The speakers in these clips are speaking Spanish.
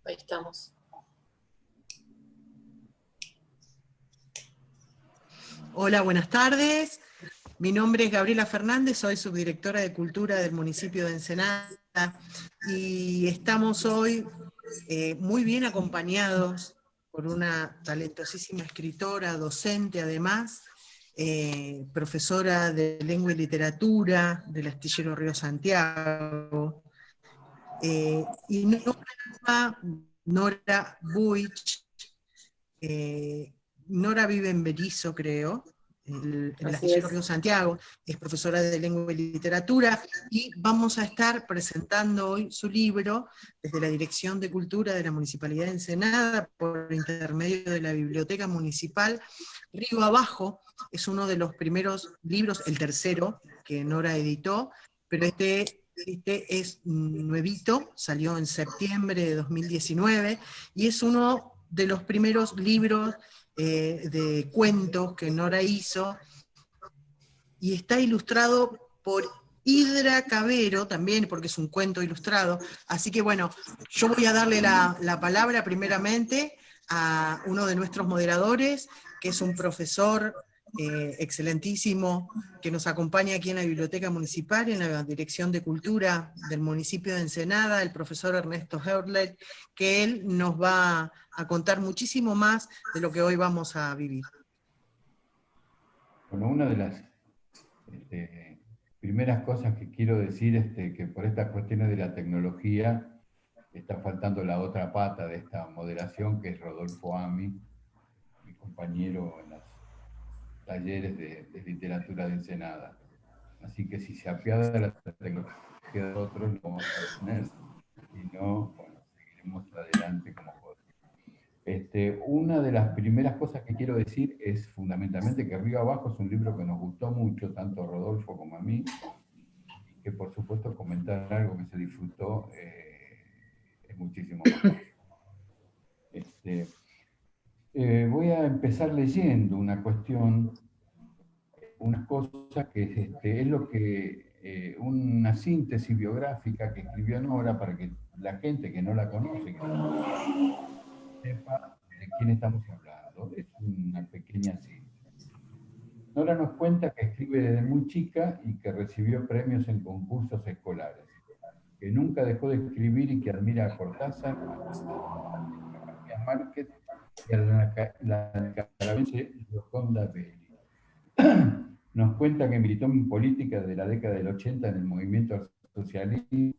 Ahí estamos. Hola, buenas tardes. Mi nombre es Gabriela Fernández, soy subdirectora de Cultura del municipio de Ensenada y estamos hoy muy bien acompañados por una talentosísima escritora, docente además, profesora de Lengua y Literatura del Astillero Río Santiago, y Nora Buich. Nora vive en Berisso, creo, en el Así Astillero es. Río Santiago, es profesora de Lengua y Literatura, y vamos a estar presentando hoy su libro desde la Dirección de Cultura de la Municipalidad de Ensenada, por intermedio de la Biblioteca Municipal. Río Abajo es uno de los primeros libros, el tercero, que Nora editó, pero este es nuevito, salió en septiembre de 2019, y es uno de los primeros libros de cuentos que Nora hizo, y está ilustrado por Hidra Cabero también, porque es un cuento ilustrado. Así que bueno, yo voy a darle la palabra primeramente a uno de nuestros moderadores, que es un profesor excelentísimo, que nos acompaña aquí en la Biblioteca Municipal, en la Dirección de Cultura del municipio de Ensenada, el profesor Ernesto Herlet, que él nos va a contar muchísimo más de lo que hoy vamos a vivir. Bueno, una de las primeras cosas que quiero decir que por estas cuestiones de la tecnología está faltando la otra pata de esta moderación, que es Rodolfo Ami, mi compañero en los talleres de literatura de Ensenada. Así que si se apiada de la tecnología de otros, lo vamos a tener. Si no, bueno, seguiremos adelante como podemos. Una de las primeras cosas que quiero decir es fundamentalmente que Río Abajo es un libro que nos gustó mucho, tanto a Rodolfo como a mí, y que por supuesto comentar algo que se disfrutó es muchísimo mejor. Voy a empezar leyendo una cuestión, unas cosas que es lo que, una síntesis biográfica que escribió Nora para que la gente que no la conoce, que sepa de quién estamos hablando. Es una pequeña síntesis. Nora nos cuenta que escribe desde muy chica y que recibió premios en concursos escolares, que nunca dejó de escribir y que admira a Cortázar, a García Márquez y a la nicaragüense Gioconda Belli. Nos cuenta que militó en política desde la década del 80 en el movimiento socialista,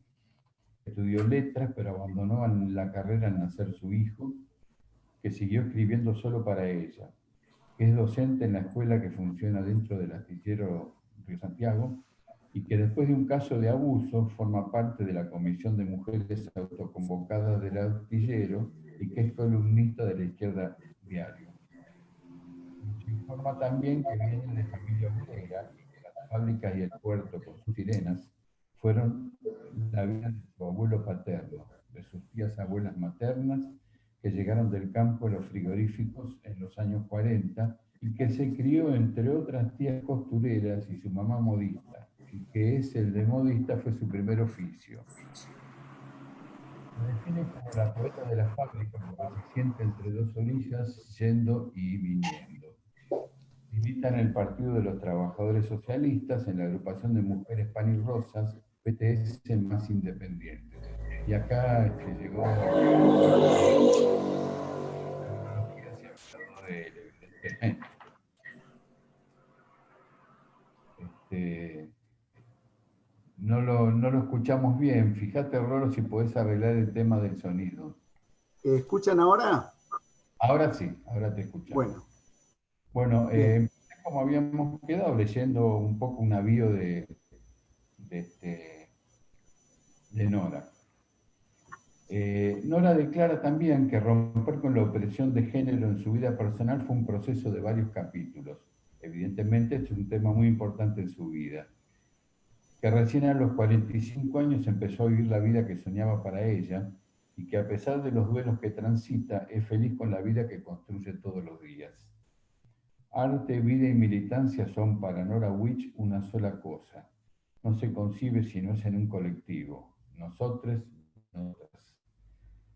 estudió letras, pero abandonó la carrera al nacer su hijo, que siguió escribiendo solo para ella, que es docente en la escuela que funciona dentro del Astillero Río Santiago, y que después de un caso de abuso forma parte de la Comisión de Mujeres Autoconvocadas del Astillero y que es columnista de La Izquierda Diario. Se informa también que viene de familia obrera y que las fábricas y el puerto con sus sirenas fueron la vida de su abuelo paterno, de sus tías abuelas maternas que llegaron del campo a los frigoríficos en los años 40 y que se crió entre otras tías costureras y su mamá modista, y que el de modista fue su primer oficio. Se define como la poeta de la fábrica porque se siente entre dos orillas yendo y viniendo. Milita en el Partido de los Trabajadores Socialistas, en la agrupación de Mujeres Pan y Rosas, PTS Más Independientes. Y acá llegó de él, evidentemente. No lo escuchamos bien. Fíjate, Rolo, si podés arreglar el tema del sonido. ¿Escuchan ahora? Ahora sí, ahora te escuchamos. Bueno, como habíamos quedado leyendo un poco un avío de Nora. Nora declara también que romper con la opresión de género en su vida personal fue un proceso de varios capítulos. Evidentemente es un tema muy importante en su vida. Que recién a los 45 años empezó a vivir la vida que soñaba para ella y que a pesar de los duelos que transita, es feliz con la vida que construye todos los días. Arte, vida y militancia son para Nora Buich una sola cosa. No se concibe si no es en un colectivo. Nosotros, nosotras.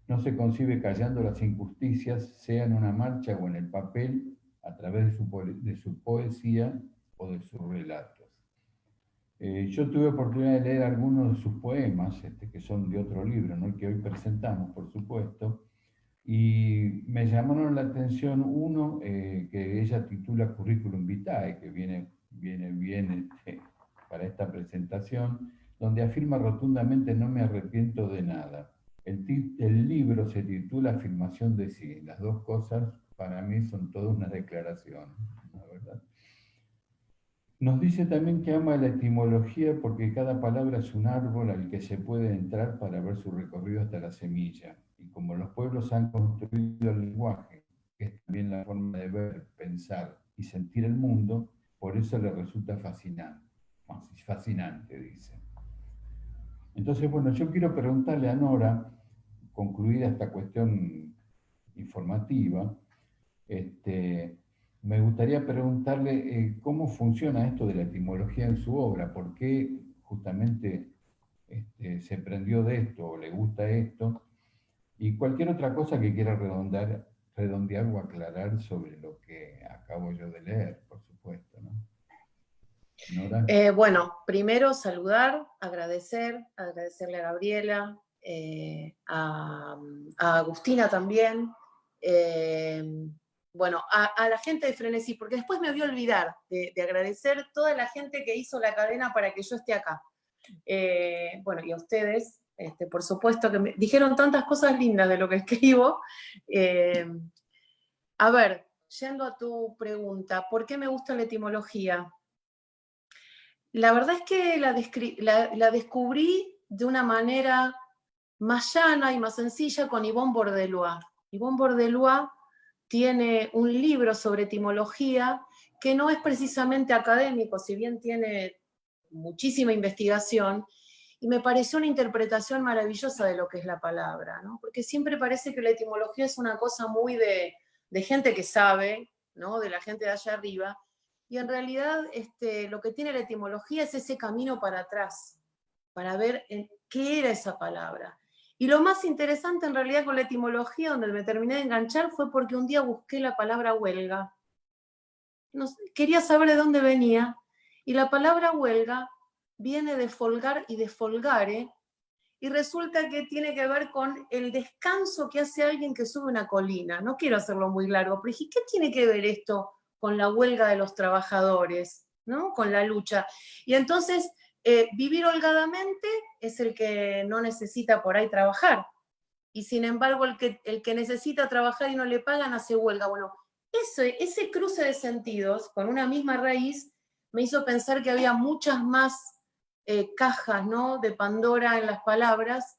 no se concibe callando las injusticias, sea en una marcha o en el papel, a través de su poesía o de sus relatos. Yo tuve oportunidad de leer algunos de sus poemas, que son de otro libro, ¿no? El que hoy presentamos, por supuesto, y me llamaron la atención uno que ella titula Curriculum Vitae, que viene bien para esta presentación, donde afirma rotundamente: no me arrepiento de nada. El libro se titula Afirmación de sí. Las dos cosas para mí son toda una declaración, la verdad. Nos dice también que ama la etimología porque cada palabra es un árbol al que se puede entrar para ver su recorrido hasta la semilla. Y como los pueblos han construido el lenguaje, que es también la forma de ver, pensar y sentir el mundo, por eso le resulta fascinante, dice. Entonces, bueno, yo quiero preguntarle a Nora, concluida esta cuestión informativa, me gustaría preguntarle cómo funciona esto de la etimología en su obra, por qué justamente se prendió de esto o le gusta esto, y cualquier otra cosa que quiera redondear o aclarar sobre lo que acabo yo de leer, por supuesto, ¿no? Nora. Bueno, primero saludar, agradecerle a Gabriela, a Agustina también, bueno, a la gente de Frenesí, porque después me voy a olvidar de agradecer toda la gente que hizo la cadena para que yo esté acá. Bueno, y a ustedes, por supuesto, que me dijeron tantas cosas lindas de lo que escribo. A ver, yendo a tu pregunta, ¿por qué me gusta la etimología? La verdad es que la descubrí de una manera más llana y más sencilla con Yvonne Bordelois. Yvonne Bordelois tiene un libro sobre etimología que no es precisamente académico, si bien tiene muchísima investigación, y me pareció una interpretación maravillosa de lo que es la palabra, ¿no? Porque siempre parece que la etimología es una cosa muy de gente que sabe, ¿no? De la gente de allá arriba, y en realidad lo que tiene la etimología es ese camino para atrás, para ver qué era esa palabra. Y lo más interesante en realidad con la etimología, donde me terminé de enganchar, fue porque un día busqué la palabra huelga. Quería saber de dónde venía, y la palabra huelga viene de folgar y de folgare, y resulta que tiene que ver con el descanso que hace alguien que sube una colina. No quiero hacerlo muy largo, pero dije, ¿qué tiene que ver esto con la huelga de los trabajadores, ¿no? Con la lucha? Y entonces, vivir holgadamente es el que no necesita por ahí trabajar. Y sin embargo, el que necesita trabajar y no le pagan hace huelga. Bueno, ese cruce de sentidos con una misma raíz me hizo pensar que había muchas más cajas, ¿no? De Pandora en las palabras,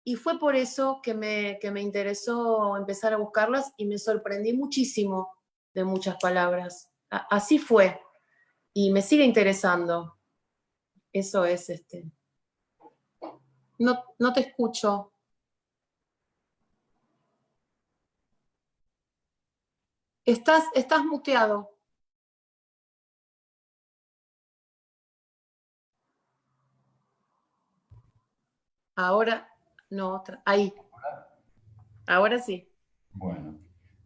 y fue por eso que me interesó empezar a buscarlas y me sorprendí muchísimo de muchas palabras. Así fue, y me sigue interesando. Eso es No te escucho. Estás muteado. Ahora, no, ahí. Ahora sí. Bueno,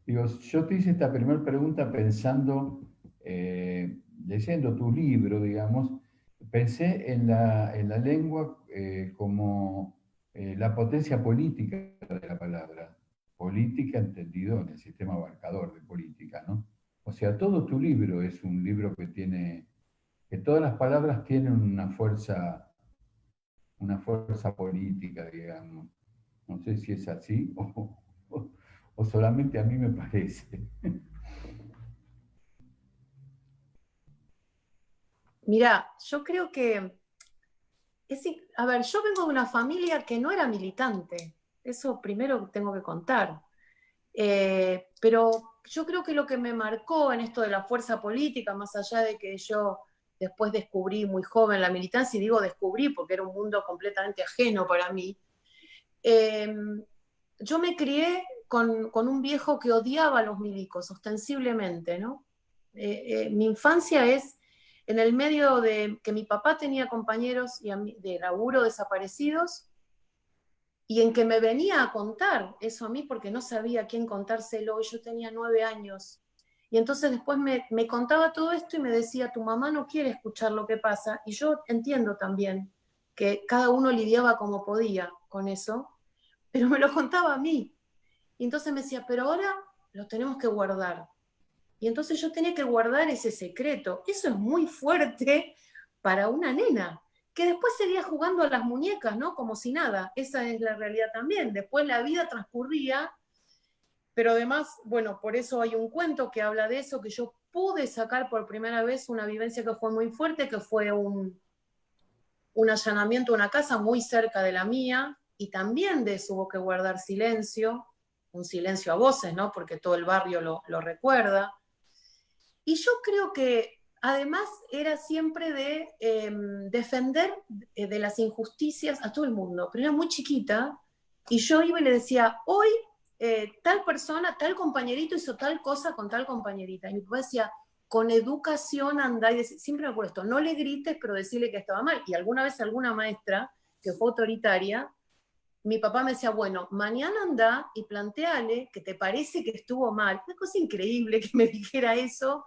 digo, yo te hice esta primera pregunta pensando, leyendo tu libro, digamos, pensé en la lengua como la potencia política de la palabra, política entendido en el sistema abarcador de política, ¿no? O sea, todo tu libro es un libro que todas las palabras tienen una fuerza política, digamos. No sé si es así o solamente a mí me parece. Mirá, yo creo que a ver, yo vengo de una familia que no era militante, eso primero tengo que contar. Pero yo creo que lo que me marcó en esto de la fuerza política, más allá de que yo después descubrí muy joven la militancia, y digo descubrí porque era un mundo completamente ajeno para mí, yo me crié con un viejo que odiaba a los milicos, ostensiblemente, ¿no? Mi infancia es en el medio de que mi papá tenía compañeros de laburo desaparecidos, y en que me venía a contar eso a mí porque no sabía a quién contárselo, y yo tenía 9 años. Y entonces después me contaba todo esto y me decía, tu mamá no quiere escuchar lo que pasa, y yo entiendo también que cada uno lidiaba como podía con eso, pero me lo contaba a mí. Y entonces me decía, pero ahora lo tenemos que guardar. Y entonces yo tenía que guardar ese secreto. Eso es muy fuerte para una nena, que después seguía jugando a las muñecas, ¿no? Como si nada. Esa es la realidad también. Después la vida transcurría, pero además, bueno, por eso hay un cuento que habla de eso, que yo pude sacar por primera vez una vivencia que fue muy fuerte, que fue un allanamiento a una casa muy cerca de la mía, y también de eso hubo que guardar silencio, un silencio a voces, ¿no? Porque todo el barrio lo recuerda. Y yo creo que además era siempre de defender de las injusticias a todo el mundo, pero era muy chiquita, y yo iba y le decía, hoy tal persona, tal compañerito hizo tal cosa con tal compañerita. Y mi papá decía, con educación andá, y siempre me acuerdo esto, no le grites, pero decirle que estaba mal. Y alguna vez alguna maestra que fue autoritaria, mi papá me decía, bueno, mañana anda y planteale que te parece que estuvo mal. Una cosa increíble que me dijera eso,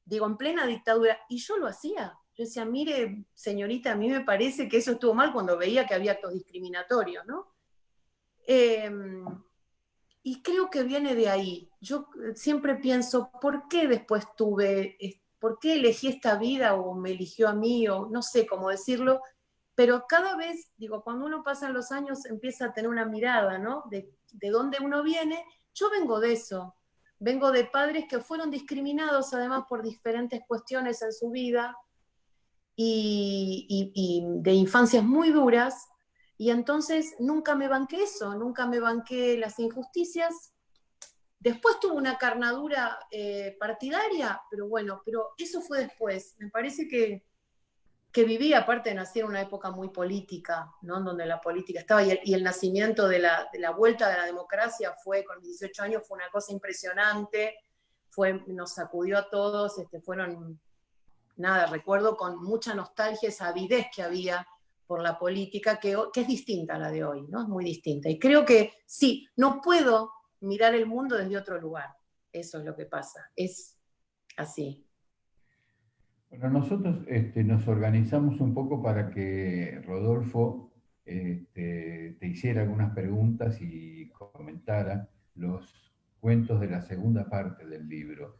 digo, en plena dictadura, y yo lo hacía. Yo decía, mire, señorita, a mí me parece que eso estuvo mal, cuando veía que había actos discriminatorios, ¿no? Y creo que viene de ahí. Yo siempre pienso, ¿por qué después por qué elegí esta vida o me eligió a mí, o no sé cómo decirlo, pero cada vez, digo, cuando uno pasa los años empieza a tener una mirada, ¿no? De dónde uno viene. Yo vengo de eso, vengo de padres que fueron discriminados además por diferentes cuestiones en su vida, y de infancias muy duras, y entonces nunca me banqué eso, nunca me banqué las injusticias. Después tuvo una carnadura partidaria, pero bueno, pero eso fue después. Me parece que viví, aparte de nacer en una época muy política, ¿no? En donde la política estaba, y el nacimiento de la vuelta de la democracia fue, con 18 años, fue una cosa impresionante, nos sacudió a todos, fueron, nada, recuerdo con mucha nostalgia esa avidez que había por la política, que es distinta a la de hoy, ¿no? Es muy distinta. Y creo que sí, no puedo mirar el mundo desde otro lugar. Eso es lo que pasa. Es así. Bueno, nosotros nos organizamos un poco para que Rodolfo te hiciera algunas preguntas y comentara los cuentos de la segunda parte del libro,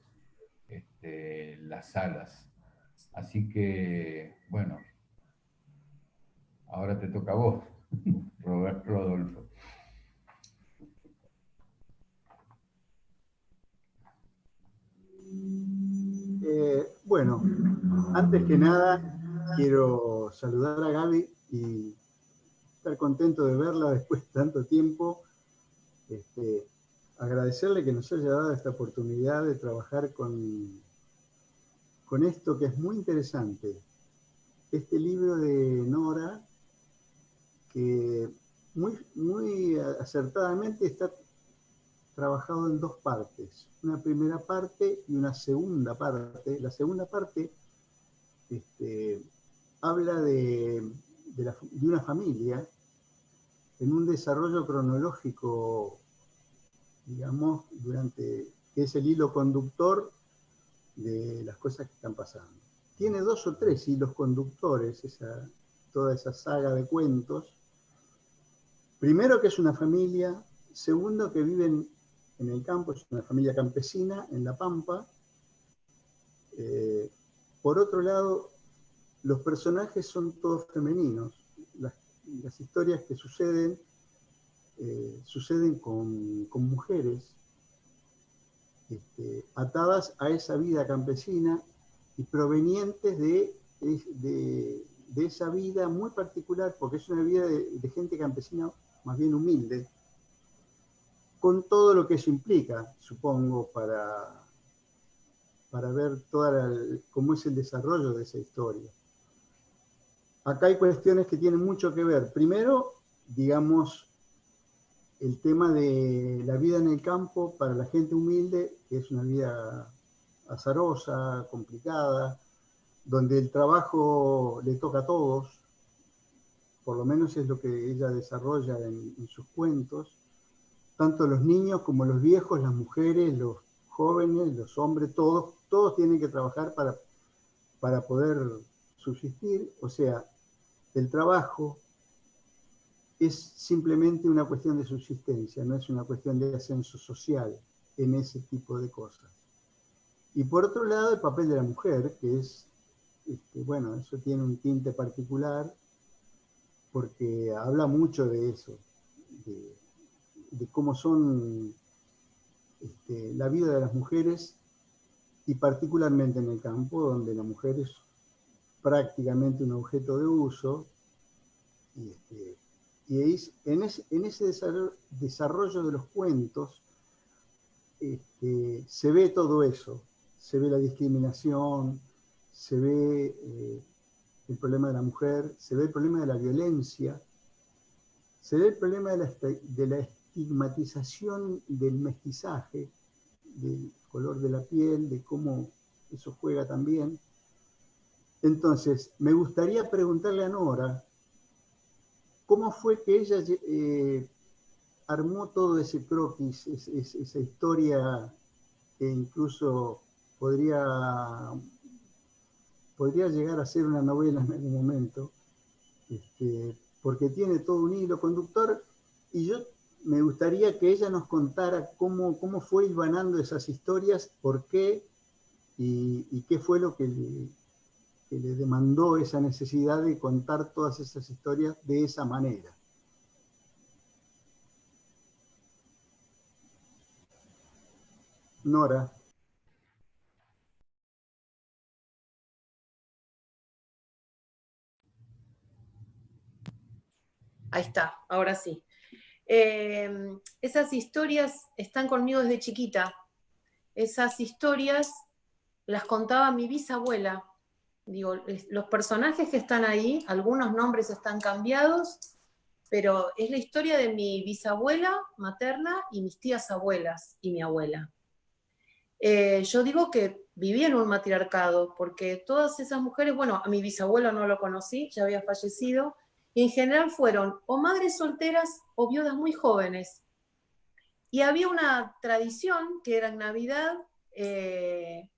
Las alas. Así que, bueno, ahora te toca a vos, Rodolfo. Bueno, antes que nada quiero saludar a Gaby y estar contento de verla después de tanto tiempo. Agradecerle que nos haya dado esta oportunidad de trabajar con esto que es muy interesante. Este libro de Nora, que muy acertadamente está trabajado en dos partes, una primera parte y una segunda parte. La segunda parte habla de una familia en un desarrollo cronológico, digamos, que es el hilo conductor de las cosas que están pasando. Tiene 2 o 3 hilos conductores, toda esa saga de cuentos. Primero, que es una familia. Segundo, que viven en el campo, es una familia campesina en La Pampa. Por otro lado, los personajes son todos femeninos. Las historias que suceden con mujeres atadas a esa vida campesina y provenientes de esa vida muy particular, porque es una vida de gente campesina más bien humilde, con todo lo que eso implica, supongo, para ver cómo es el desarrollo de esa historia. Acá hay cuestiones que tienen mucho que ver. Primero, digamos, el tema de la vida en el campo para la gente humilde, que es una vida azarosa, complicada, donde el trabajo le toca a todos, por lo menos es lo que ella desarrolla en sus cuentos, tanto los niños como los viejos, las mujeres, los jóvenes, los hombres, todos tienen que trabajar para poder subsistir. O sea, el trabajo es simplemente una cuestión de subsistencia, no es una cuestión de ascenso social en ese tipo de cosas. Y por otro lado, el papel de la mujer, que es, bueno, eso tiene un tinte particular, porque habla mucho de eso, de cómo son la vida de las mujeres, y particularmente en el campo, donde la mujer es prácticamente un objeto de uso, y en ese desarrollo de los cuentos se ve todo eso, se ve la discriminación, se ve el problema de la mujer, se ve el problema de la violencia, se ve el problema de la estigmatización del mestizaje, del color de la piel, de cómo eso juega también. Entonces, me gustaría preguntarle a Nora, ¿cómo fue que ella armó todo ese croquis, esa historia que incluso podría llegar a ser una novela en algún momento, porque tiene todo un hilo conductor, y yo me gustaría que ella nos contara cómo fue hilvanando esas historias, por qué, y qué fue lo que le demandó esa necesidad de contar todas esas historias de esa manera. Nora. Ahí está, ahora sí. Esas historias están conmigo desde chiquita. Esas historias las contaba mi bisabuela. Digo, los personajes que están ahí, algunos nombres están cambiados, pero es la historia de mi bisabuela materna y mis tías abuelas y mi abuela. Yo digo que viví en un matriarcado, porque todas esas mujeres, bueno, a mi bisabuelo no lo conocí, ya había fallecido, y en general fueron o madres solteras o viudas muy jóvenes. Y había una tradición que era en Navidad,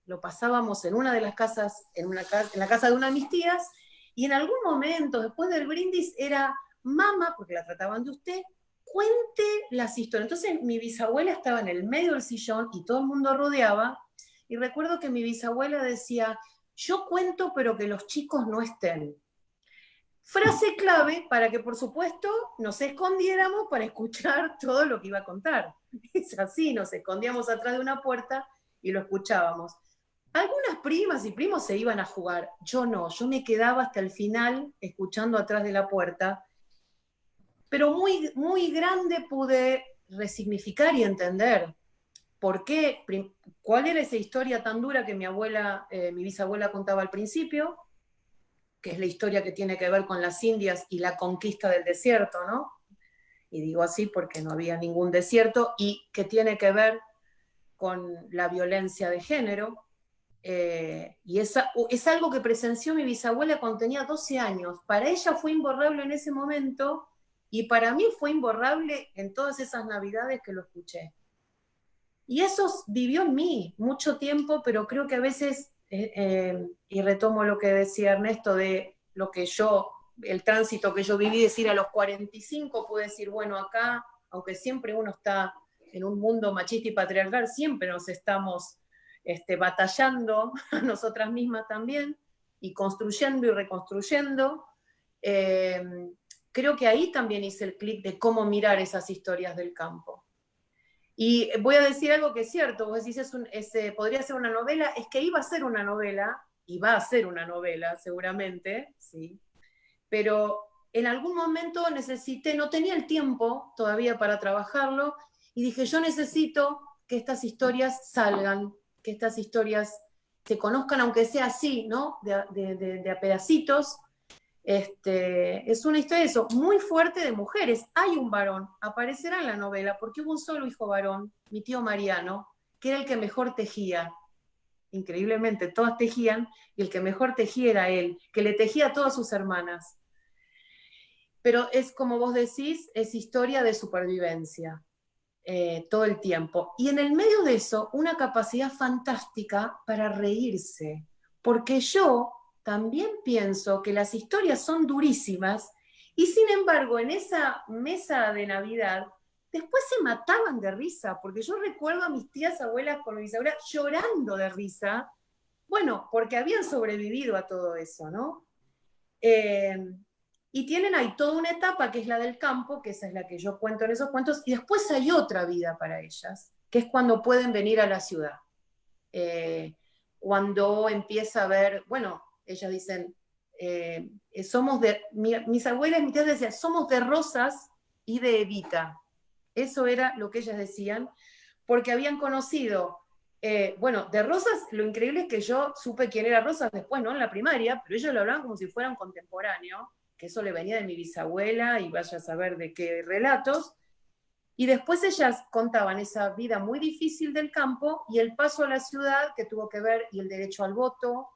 lo pasábamos en una de las casas, en la casa de una de mis tías, y en algún momento, después del brindis, era mamá, porque la trataban de usted, cuente las historias. Entonces mi bisabuela estaba en el medio del sillón y todo el mundo rodeaba, y recuerdo que mi bisabuela decía, yo cuento pero que los chicos no estén. Frase clave para que, por supuesto, nos escondiéramos para escuchar todo lo que iba a contar. Es así, nos escondíamos atrás de una puerta y lo escuchábamos. Algunas primas y primos se iban a jugar, yo no, yo me quedaba hasta el final escuchando atrás de la puerta, pero muy, muy grande pude resignificar y entender por qué, cuál era esa historia tan dura que mi bisabuela contaba al principio, que es la historia que tiene que ver con las Indias y la conquista del desierto, ¿no? Y digo así porque no había ningún desierto, y que tiene que ver con la violencia de género, y es algo que presenció mi bisabuela cuando tenía 12 años. Para ella fue imborrable en ese momento, y para mí fue imborrable en todas esas navidades que lo escuché. Y eso vivió en mí mucho tiempo, pero creo que a veces, y retomo lo que decía Ernesto, de lo que el tránsito que yo viví, decir a los 45, pude decir, bueno, acá, aunque siempre uno está en un mundo machista y patriarcal, siempre nos estamos batallando a nosotras mismas también, y construyendo y reconstruyendo. Creo que ahí también hice el clic de cómo mirar esas historias del campo. Y voy a decir algo que es cierto, vos decís, podría ser una novela, es que iba a ser una novela, y va a ser una novela seguramente, sí, pero en algún momento no tenía el tiempo todavía para trabajarlo, y dije, yo necesito que estas historias salgan, que estas historias se conozcan, aunque sea así, ¿no? De a pedacitos. Es una historia eso, muy fuerte de mujeres. Hay un varón, aparecerá en la novela, porque hubo un solo hijo varón, mi tío Mariano, que era el que mejor tejía. Increíblemente, todas tejían, y el que mejor tejía era él, que le tejía a todas sus hermanas. pero es como vos decís, es historia de supervivencia. Todo el tiempo. Y en el medio de eso, una capacidad fantástica para reírse. Porque yo también pienso que las historias son durísimas y sin embargo en esa mesa de Navidad después se mataban de risa, porque yo recuerdo a mis tías abuelas con mis abuelas llorando de risa, bueno, porque habían sobrevivido a todo eso, ¿no? Y tienen ahí toda una etapa que es la del campo, que esa es la que yo cuento en esos cuentos, y después hay otra vida para ellas, que es cuando pueden venir a la ciudad. Cuando empieza a ver, bueno, ellas dicen, somos de, mis abuelas, mis tías decían, somos de Rosas y de Evita. Eso era lo que ellas decían, porque habían conocido, bueno, de Rosas, lo increíble es que yo supe quién era Rosas después, ¿no? En la primaria, pero ellos lo hablaban como si fuera un contemporáneo, que eso le venía de mi bisabuela y vaya a saber de qué relatos. Y después ellas contaban esa vida muy difícil del campo y el paso a la ciudad que tuvo que ver, y el derecho al voto,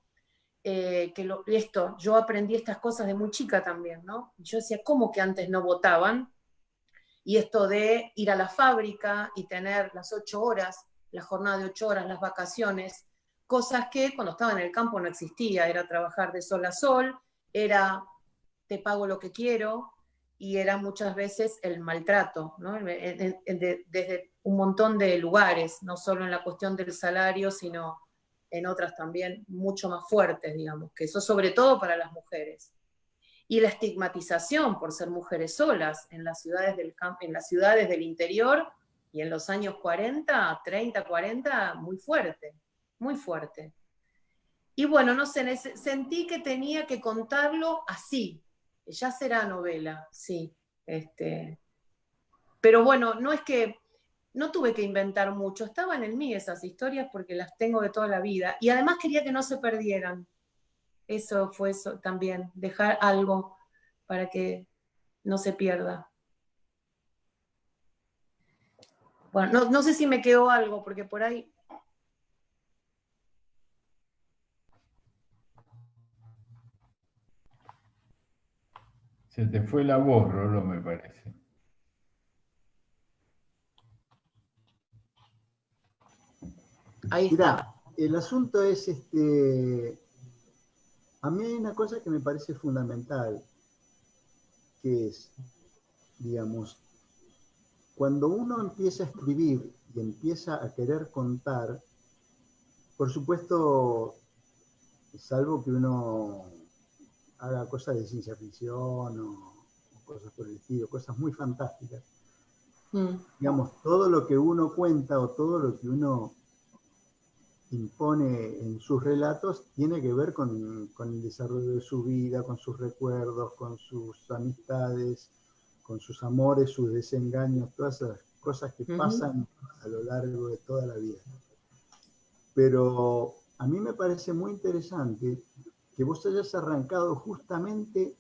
yo aprendí estas cosas de muy chica también, ¿no? Y yo decía, ¿cómo que antes no votaban? Y esto de ir a la fábrica y tener las 8 horas, la jornada de 8 horas, las vacaciones, cosas que cuando estaba en el campo no existía, era trabajar de sol a sol, era te pago lo que quiero, y era muchas veces el maltrato, ¿no? Desde un montón de lugares, no solo en la cuestión del salario, sino en otras también mucho más fuertes, digamos, que eso sobre todo para las mujeres. Y la estigmatización por ser mujeres solas en las ciudades en las ciudades del interior, y en los años 40, 30, 40, muy fuerte, muy fuerte. Y bueno, no sé, sentí que tenía que contarlo así. Ya será novela, sí. Pero bueno, no es que, no tuve que inventar mucho, estaban en mí esas historias porque las tengo de toda la vida. Y además quería que no se perdieran. Eso fue eso también, dejar algo para que no se pierda. Bueno, no sé si me quedó algo, porque por ahí... Se te fue la voz, Rolo, me parece. Ahí Mirá, está. el asunto es, a mí hay una cosa que me parece fundamental, que es, digamos, cuando uno empieza a escribir y empieza a querer contar, por supuesto, salvo que uno haga cosas de ciencia ficción o cosas por el estilo, cosas muy fantásticas, digamos, todo lo que uno cuenta o todo lo que uno impone en sus relatos tiene que ver con el desarrollo de su vida, con sus recuerdos, con sus amistades, con sus amores, sus desengaños, todas esas cosas que pasan a lo largo de toda la vida. Pero a mí me parece muy interesante que vos hayas arrancado justamente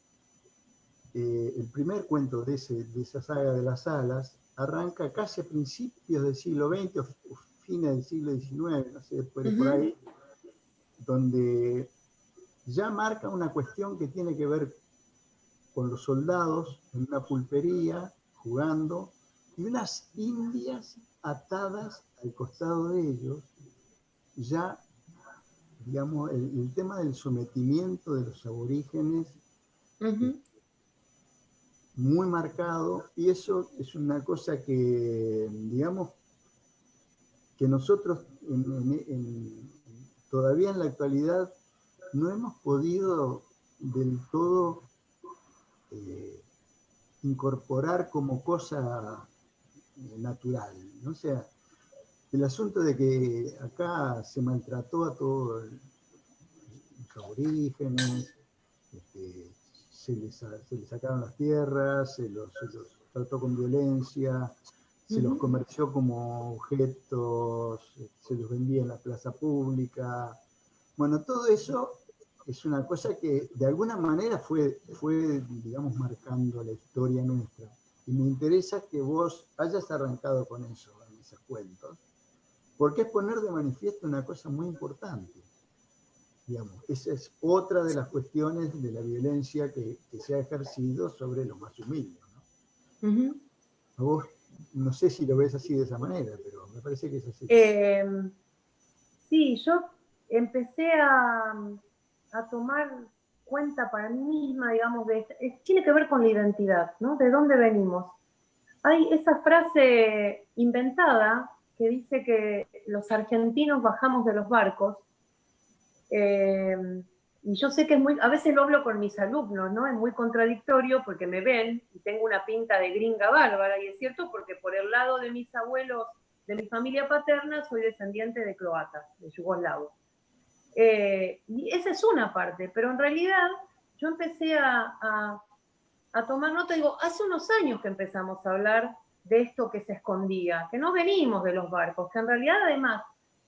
el primer cuento de esa saga de las alas, arranca casi a principios del siglo XX o fines del siglo XIX, no sé, por ahí, donde ya marca una cuestión que tiene que ver con los soldados en una pulpería jugando y unas indias atadas al costado de ellos, ya, digamos, el tema del sometimiento de los aborígenes muy marcado, y eso es una cosa que, digamos, que nosotros todavía en la actualidad no hemos podido del todo incorporar como cosa natural, ¿no? O sea, el asunto de que acá se maltrató a todos los aborígenes, se les sacaron las tierras, se los trató con violencia, se los comerció como objetos, se los vendía en la plaza pública. Bueno, todo eso es una cosa que de alguna manera fue, digamos, marcando la historia nuestra. Y me interesa que vos hayas arrancado con eso, en esos cuentos, porque es poner de manifiesto una cosa muy importante. digamos. Esa es otra de las cuestiones de la violencia que se ha ejercido sobre los más humildes, ¿no? Ujú. A vos, no sé si lo ves así de esa manera, pero me parece que es así. Sí, yo empecé a tomar cuenta para mí misma, digamos, tiene que ver con la identidad, ¿no? ¿De dónde venimos? Hay esa frase inventada que dice que los argentinos bajamos de los barcos, y yo sé que es muy, a veces lo hablo con mis alumnos, ¿no? Es muy contradictorio porque me ven y tengo una pinta de gringa bárbara, y es cierto porque por el lado de mis abuelos, de mi familia paterna, soy descendiente de croatas, de yugoslavos. Y esa es una parte, pero en realidad yo empecé a tomar nota, digo, hace unos años que empezamos a hablar de esto que se escondía, que no venimos de los barcos, que en realidad además,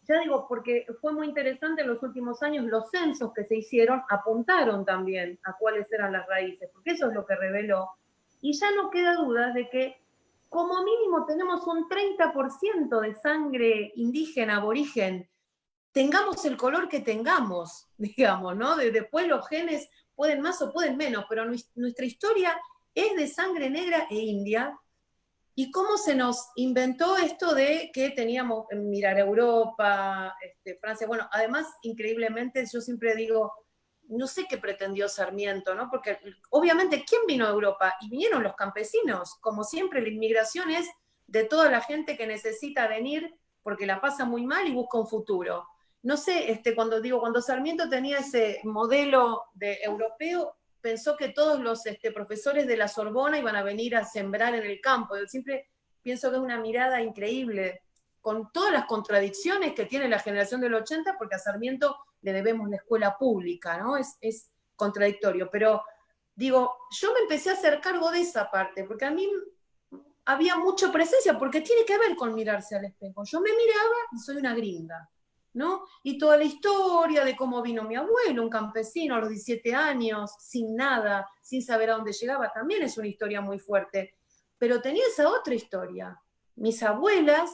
ya digo, porque fue muy interesante en los últimos años, los censos que se hicieron apuntaron también a cuáles eran las raíces, porque eso es lo que reveló, y ya no queda duda de que como mínimo tenemos un 30% de sangre indígena, aborigen, tengamos el color que tengamos, digamos, ¿no? Después los genes pueden más o pueden menos, pero nuestra historia es de sangre negra e india. ¿Y cómo se nos inventó esto de que teníamos mirar Europa, Francia? Bueno, además, increíblemente, yo siempre digo, no sé qué pretendió Sarmiento, ¿no? Porque obviamente, ¿quién vino a Europa? Y vinieron los campesinos. Como siempre, la inmigración es de toda la gente que necesita venir porque la pasa muy mal y busca un futuro. No sé, cuando Sarmiento tenía ese modelo de europeo, pensó que todos los profesores de la Sorbona iban a venir a sembrar en el campo. Yo siempre pienso que es una mirada increíble, con todas las contradicciones que tiene la generación del 80, porque a Sarmiento le debemos la escuela pública, ¿no? Es contradictorio, pero digo, yo me empecé a hacer cargo de esa parte, porque a mí había mucha presencia, porque tiene que ver con mirarse al espejo. Yo me miraba y soy una gringa, ¿no? Y toda la historia de cómo vino mi abuelo, un campesino a los 17 años, sin nada, sin saber a dónde llegaba, también es una historia muy fuerte. Pero tenía esa otra historia, mis abuelas,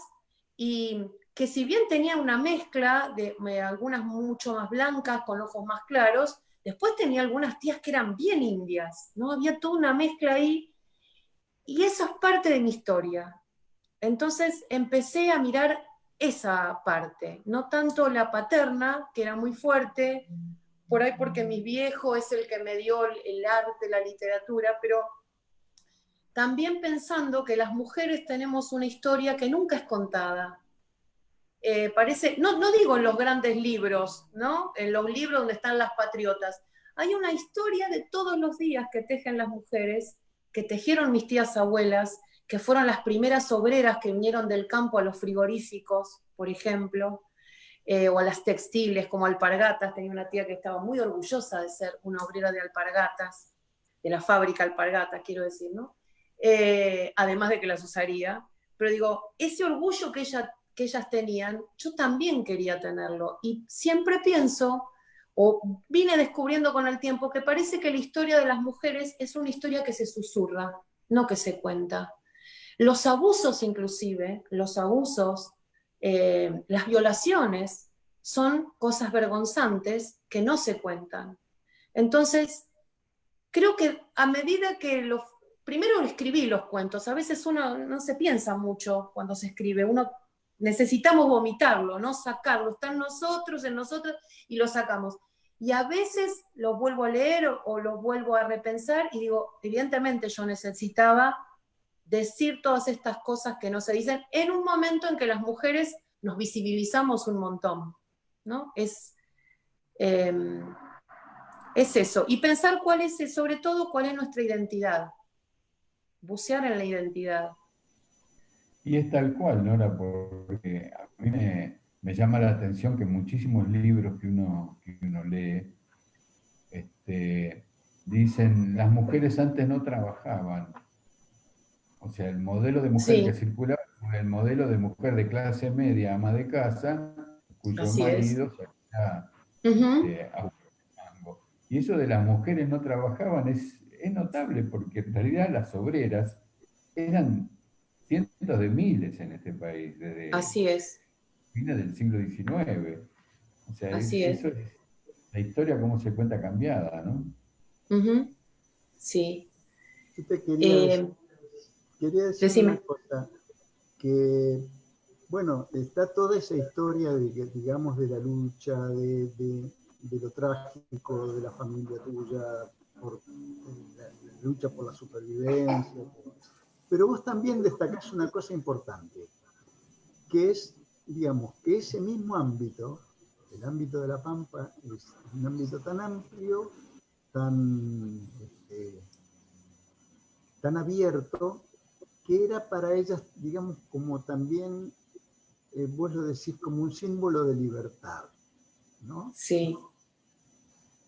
y que si bien tenía una mezcla de algunas mucho más blancas, con ojos más claros, después tenía algunas tías que eran bien indias, ¿no? Había toda una mezcla ahí, y eso es parte de mi historia. Entonces empecé a mirar esa parte, no tanto la paterna, que era muy fuerte, por ahí porque mi viejo es el que me dio el arte, la literatura, pero también pensando que las mujeres tenemos una historia que nunca es contada. Parece, no digo en los grandes libros, ¿no? En los libros donde están las patriotas. Hay una historia de todos los días que tejen las mujeres, que tejieron mis tías abuelas, que fueron las primeras obreras que vinieron del campo a los frigoríficos, por ejemplo, o a las textiles, como Alpargatas. Tenía una tía que estaba muy orgullosa de ser una obrera de Alpargatas, de la fábrica Alpargatas, quiero decir, ¿no? Además de que las usaría. Pero digo, ese orgullo que ellas tenían, yo también quería tenerlo. Y siempre pienso, o vine descubriendo con el tiempo, que parece que la historia de las mujeres es una historia que se susurra, no que se cuenta. Los abusos inclusive, los abusos, las violaciones, son cosas vergonzantes que no se cuentan. Entonces, creo que a medida que primero escribí los cuentos, a veces uno no se piensa mucho cuando se escribe, uno necesitamos vomitarlo, ¿no? Sacarlo, está en nosotros, y lo sacamos. Y a veces los vuelvo a leer o los vuelvo a repensar y digo, evidentemente yo necesitaba decir todas estas cosas que no se dicen en un momento en que las mujeres nos visibilizamos un montón, ¿no? Es eso. Y pensar cuál es, sobre todo, cuál es nuestra identidad. Bucear en la identidad. Y es tal cual, Nora, porque a mí me llama la atención que muchísimos libros que uno lee dicen, las mujeres antes no trabajaban. O sea, el modelo de mujer que Sí, circulaba fue el modelo de mujer de clase media, ama de casa, cuyo así es. marido se hacía Uh-huh. automango. Y eso de las mujeres no trabajaban es notable porque en realidad las obreras eran cientos de miles en este país, desde Así es. fines del siglo XIX. O sea, Así es. eso es La historia cómo se cuenta cambiada, ¿no? Ujú. Sí. Yo te Eh, quería decir una decime. cosa, que, bueno, está toda esa historia de, digamos, de la lucha, de lo trágico de la familia tuya, por la lucha por la supervivencia, pero vos también destacás una cosa importante, que es, digamos, que ese mismo ámbito, el ámbito de la Pampa, es un ámbito tan amplio, tan, tan abierto, que era para ellas, digamos, como también, vos lo decís, como un símbolo de libertad, ¿no? Sí.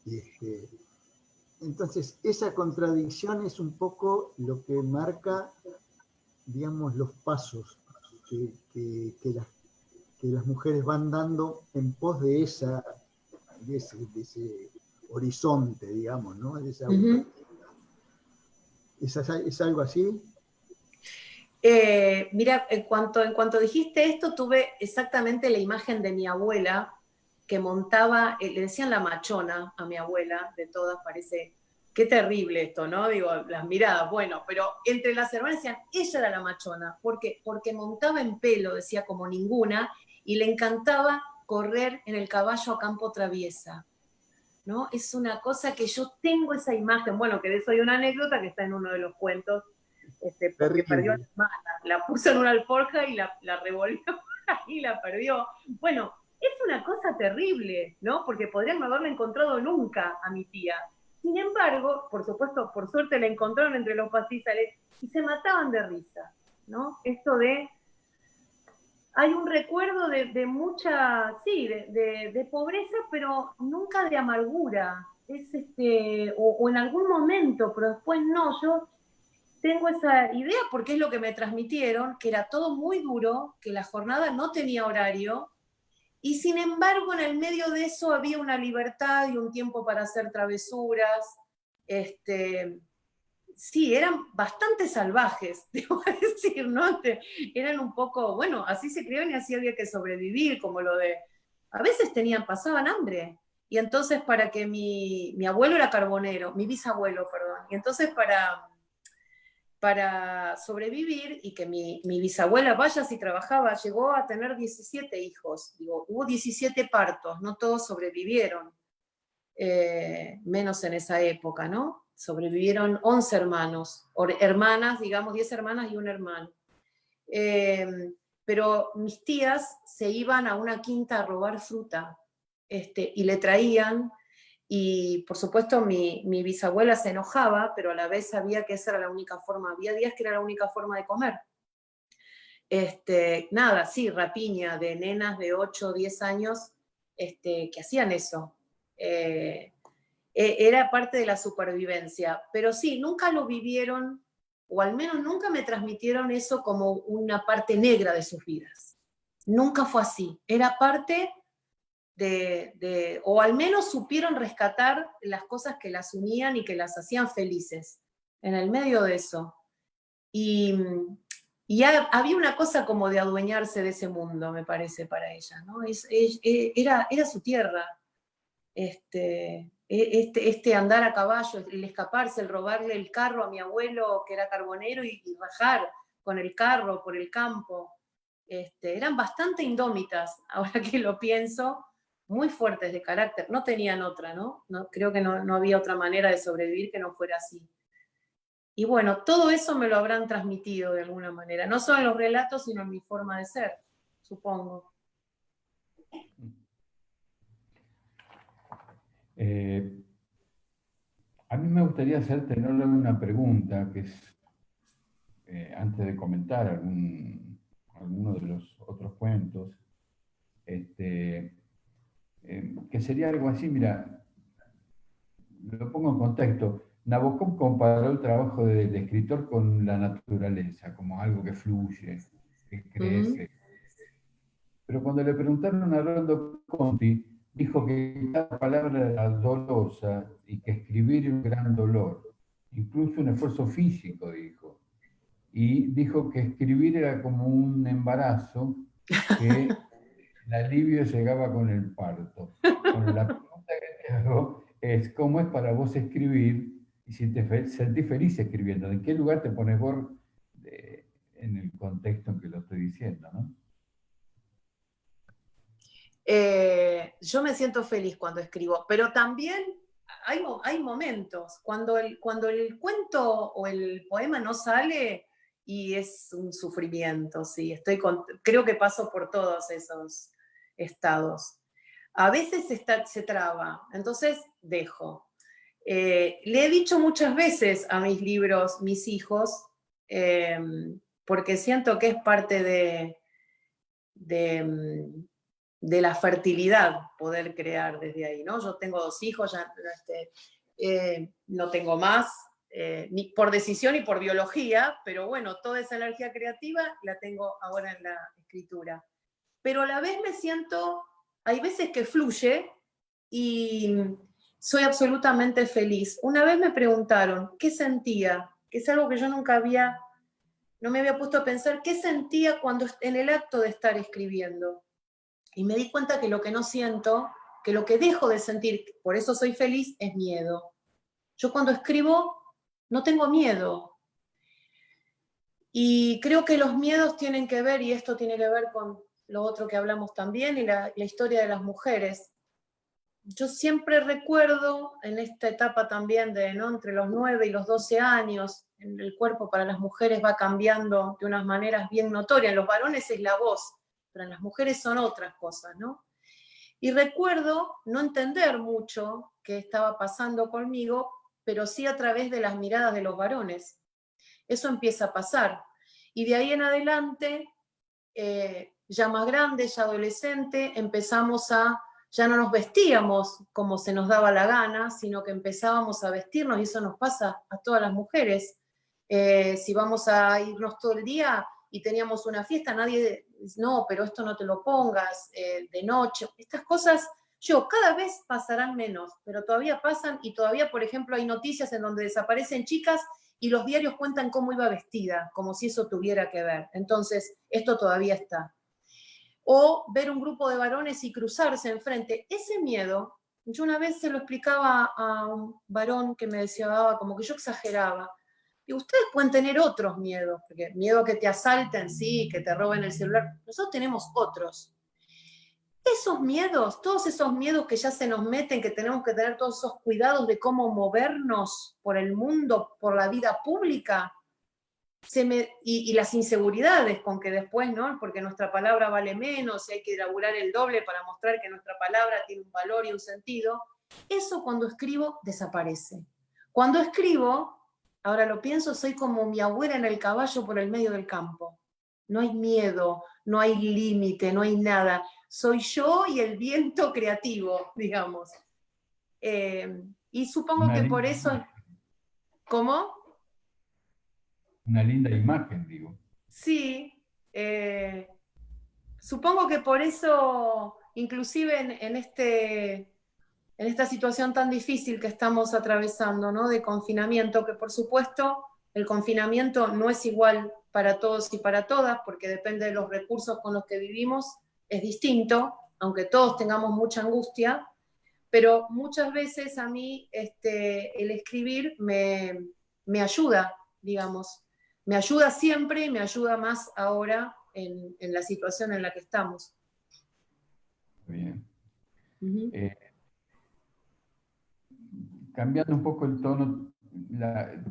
Este, entonces, esa contradicción es un poco lo que marca, digamos, los pasos que las mujeres van dando en pos de, de ese horizonte, digamos, ¿no? De esa Ujú. utopía. ¿Es algo así? Mira, en cuanto dijiste esto, tuve exactamente la imagen de mi abuela que montaba, le decían la machona a mi abuela, de todas, parece, qué terrible esto, ¿no? Digo, las miradas, bueno, pero entre las hermanas decían, ella era la machona, ¿por qué? Porque montaba en pelo, decía, como ninguna, y le encantaba correr en el caballo a campo traviesa, ¿no? Es una cosa que yo tengo esa imagen, bueno, que de eso hay una anécdota que está en uno de los cuentos, porque perdió a Terrible. la hermana, la puso en una alforja y la revolvió y la perdió. Bueno, es una cosa terrible, ¿no? Porque podrían no haberla encontrado nunca a mi tía. Sin embargo, por supuesto, por suerte la encontraron entre los pastizales y se mataban de risa, ¿no? Esto de hay un recuerdo de mucha, sí, de pobreza, pero nunca de amargura. Es o en algún momento, pero después no. Yo tengo esa idea porque es lo que me transmitieron, que era todo muy duro, que la jornada no tenía horario, y sin embargo en el medio de eso había una libertad y un tiempo para hacer travesuras. Este, sí, eran bastante salvajes, debo decir, ¿no? Eran un poco, bueno, así se criaban y así había que sobrevivir, como lo de, a veces pasaban hambre, y entonces para que mi abuelo era carbonero, mi bisabuelo, perdón, y entonces para sobrevivir y que mi bisabuela vaya si trabajaba, llegó a tener 17 hijos, digo, hubo 17 partos, no todos sobrevivieron, menos en esa época, ¿no? Sobrevivieron 11 hermanos, o hermanas, digamos, 10 hermanas y un hermano. Pero mis tías se iban a una quinta a robar fruta y le traían, y por supuesto mi bisabuela se enojaba, pero a la vez sabía que esa era la única forma, había días que era la única forma de comer. Nada, sí, rapiña de nenas de 8 o 10 años que hacían eso. Era parte de la supervivencia, pero sí, nunca lo vivieron, o al menos nunca me transmitieron eso como una parte negra de sus vidas. Nunca fue así, era parte o al menos supieron rescatar las cosas que las unían y que las hacían felices, en el medio de eso. Y, había una cosa como de adueñarse de ese mundo, me parece, para ella, ¿no? Era su tierra, andar a caballo, el escaparse, el robarle el carro a mi abuelo, que era carbonero, y rajar con el carro por el campo. Eran bastante indómitas, ahora que lo pienso, muy fuertes de carácter. No tenían otra, ¿no? Creo que no había otra manera de sobrevivir que no fuera así. Y bueno, todo eso me lo habrán transmitido de alguna manera, no solo en los relatos, sino en mi forma de ser, supongo. A mí me gustaría hacerte una pregunta, que es, antes de comentar alguno de los otros cuentos, que sería algo así, mira, lo pongo en contexto. Nabokov comparó el trabajo del escritor con la naturaleza, como algo que fluye, que crece. Pero cuando le preguntaron a Rolando Conti, dijo que cada palabra era dolorosa y que escribir era un gran dolor, incluso un esfuerzo físico, dijo. Y dijo que escribir era como un embarazo, que el alivio llegaba con el parto. Bueno, la pregunta que es cómo es para vos escribir y si te sentís feliz escribiendo. ¿En qué lugar te pones vos en el contexto en que lo estoy diciendo, ¿no? Yo me siento feliz cuando escribo, pero también hay momentos cuando el cuento o el poema no sale y es un sufrimiento, sí, creo que paso por todos esos estados. A veces se traba, entonces dejo. Le he dicho muchas veces a mis libros, mis hijos, porque siento que es parte de, de la fertilidad poder crear desde ahí, ¿no? Yo tengo 2 hijos, ya no tengo más, ni por decisión ni por biología, pero bueno, toda esa energía creativa la tengo ahora en la escritura. Pero a la vez me siento, hay veces que fluye y soy absolutamente feliz. Una vez me preguntaron qué sentía, que es algo que yo nunca no me había puesto a pensar, qué sentía cuando en el acto de estar escribiendo. Y me di cuenta que lo que no siento, que lo que dejo de sentir, por eso soy feliz, es miedo. Yo cuando escribo no tengo miedo. Y creo que los miedos tienen que ver, y esto tiene que ver con lo otro que hablamos también, y la historia de las mujeres. Yo siempre recuerdo en esta etapa también ¿no? Entre los 9 y los 12 años, el cuerpo para las mujeres va cambiando de unas maneras bien notorias. En los varones es la voz, pero en las mujeres son otras cosas, ¿no? Y recuerdo no entender mucho qué estaba pasando conmigo, pero sí a través de las miradas de los varones. Eso empieza a pasar. Y de ahí en adelante, ya más grande, ya adolescente, ya no nos vestíamos como se nos daba la gana, sino que empezábamos a vestirnos, y eso nos pasa a todas las mujeres. Si vamos a irnos todo el día y teníamos una fiesta, nadie dice, no, pero esto no te lo pongas de noche. Estas cosas, cada vez pasarán menos, pero todavía pasan, y todavía, por ejemplo, hay noticias en donde desaparecen chicas y los diarios cuentan cómo iba vestida, como si eso tuviera que ver. Entonces, esto todavía está. O ver un grupo de varones y cruzarse enfrente. Ese miedo, yo una vez se lo explicaba a un varón que me decía, como que yo exageraba. Y ustedes pueden tener otros miedos, porque miedo a que te asalten, sí, que te roben el celular. Nosotros tenemos otros. Esos miedos, todos esos miedos que ya se nos meten, que tenemos que tener todos esos cuidados de cómo movernos por el mundo, por la vida pública, y las inseguridades con que después, ¿no? Porque nuestra palabra vale menos y hay que elaborar el doble para mostrar que nuestra palabra tiene un valor y un sentido. Eso cuando escribo desaparece. Cuando escribo, ahora lo pienso, soy como mi abuela en el caballo por el medio del campo. No hay miedo, no hay límite, no hay nada. Soy yo y el viento creativo, digamos. Y supongo que por eso... ¿Cómo? Una linda imagen, digo. Sí, supongo que por eso, inclusive en esta situación tan difícil que estamos atravesando, ¿no? De confinamiento, que por supuesto el confinamiento no es igual para todos y para todas, porque depende de los recursos con los que vivimos, es distinto, aunque todos tengamos mucha angustia, pero muchas veces a mí el escribir me ayuda, digamos. Me ayuda siempre y me ayuda más ahora en la situación en la que estamos. Bien. Cambiando un poco el tono,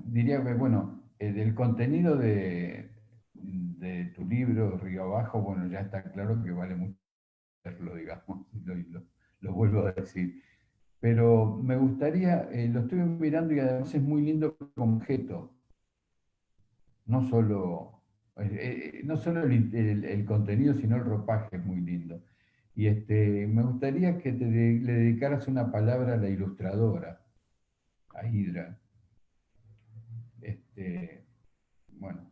diría que, bueno, del contenido de tu libro, Río Abajo, bueno, ya está claro que vale mucho hacerlo, digamos, lo vuelvo a decir. Pero me gustaría, lo estoy mirando y además es muy lindo como objeto, no solo, el contenido, sino el ropaje es muy lindo. Y me gustaría que le dedicaras una palabra a la ilustradora, a Hidra. Bueno.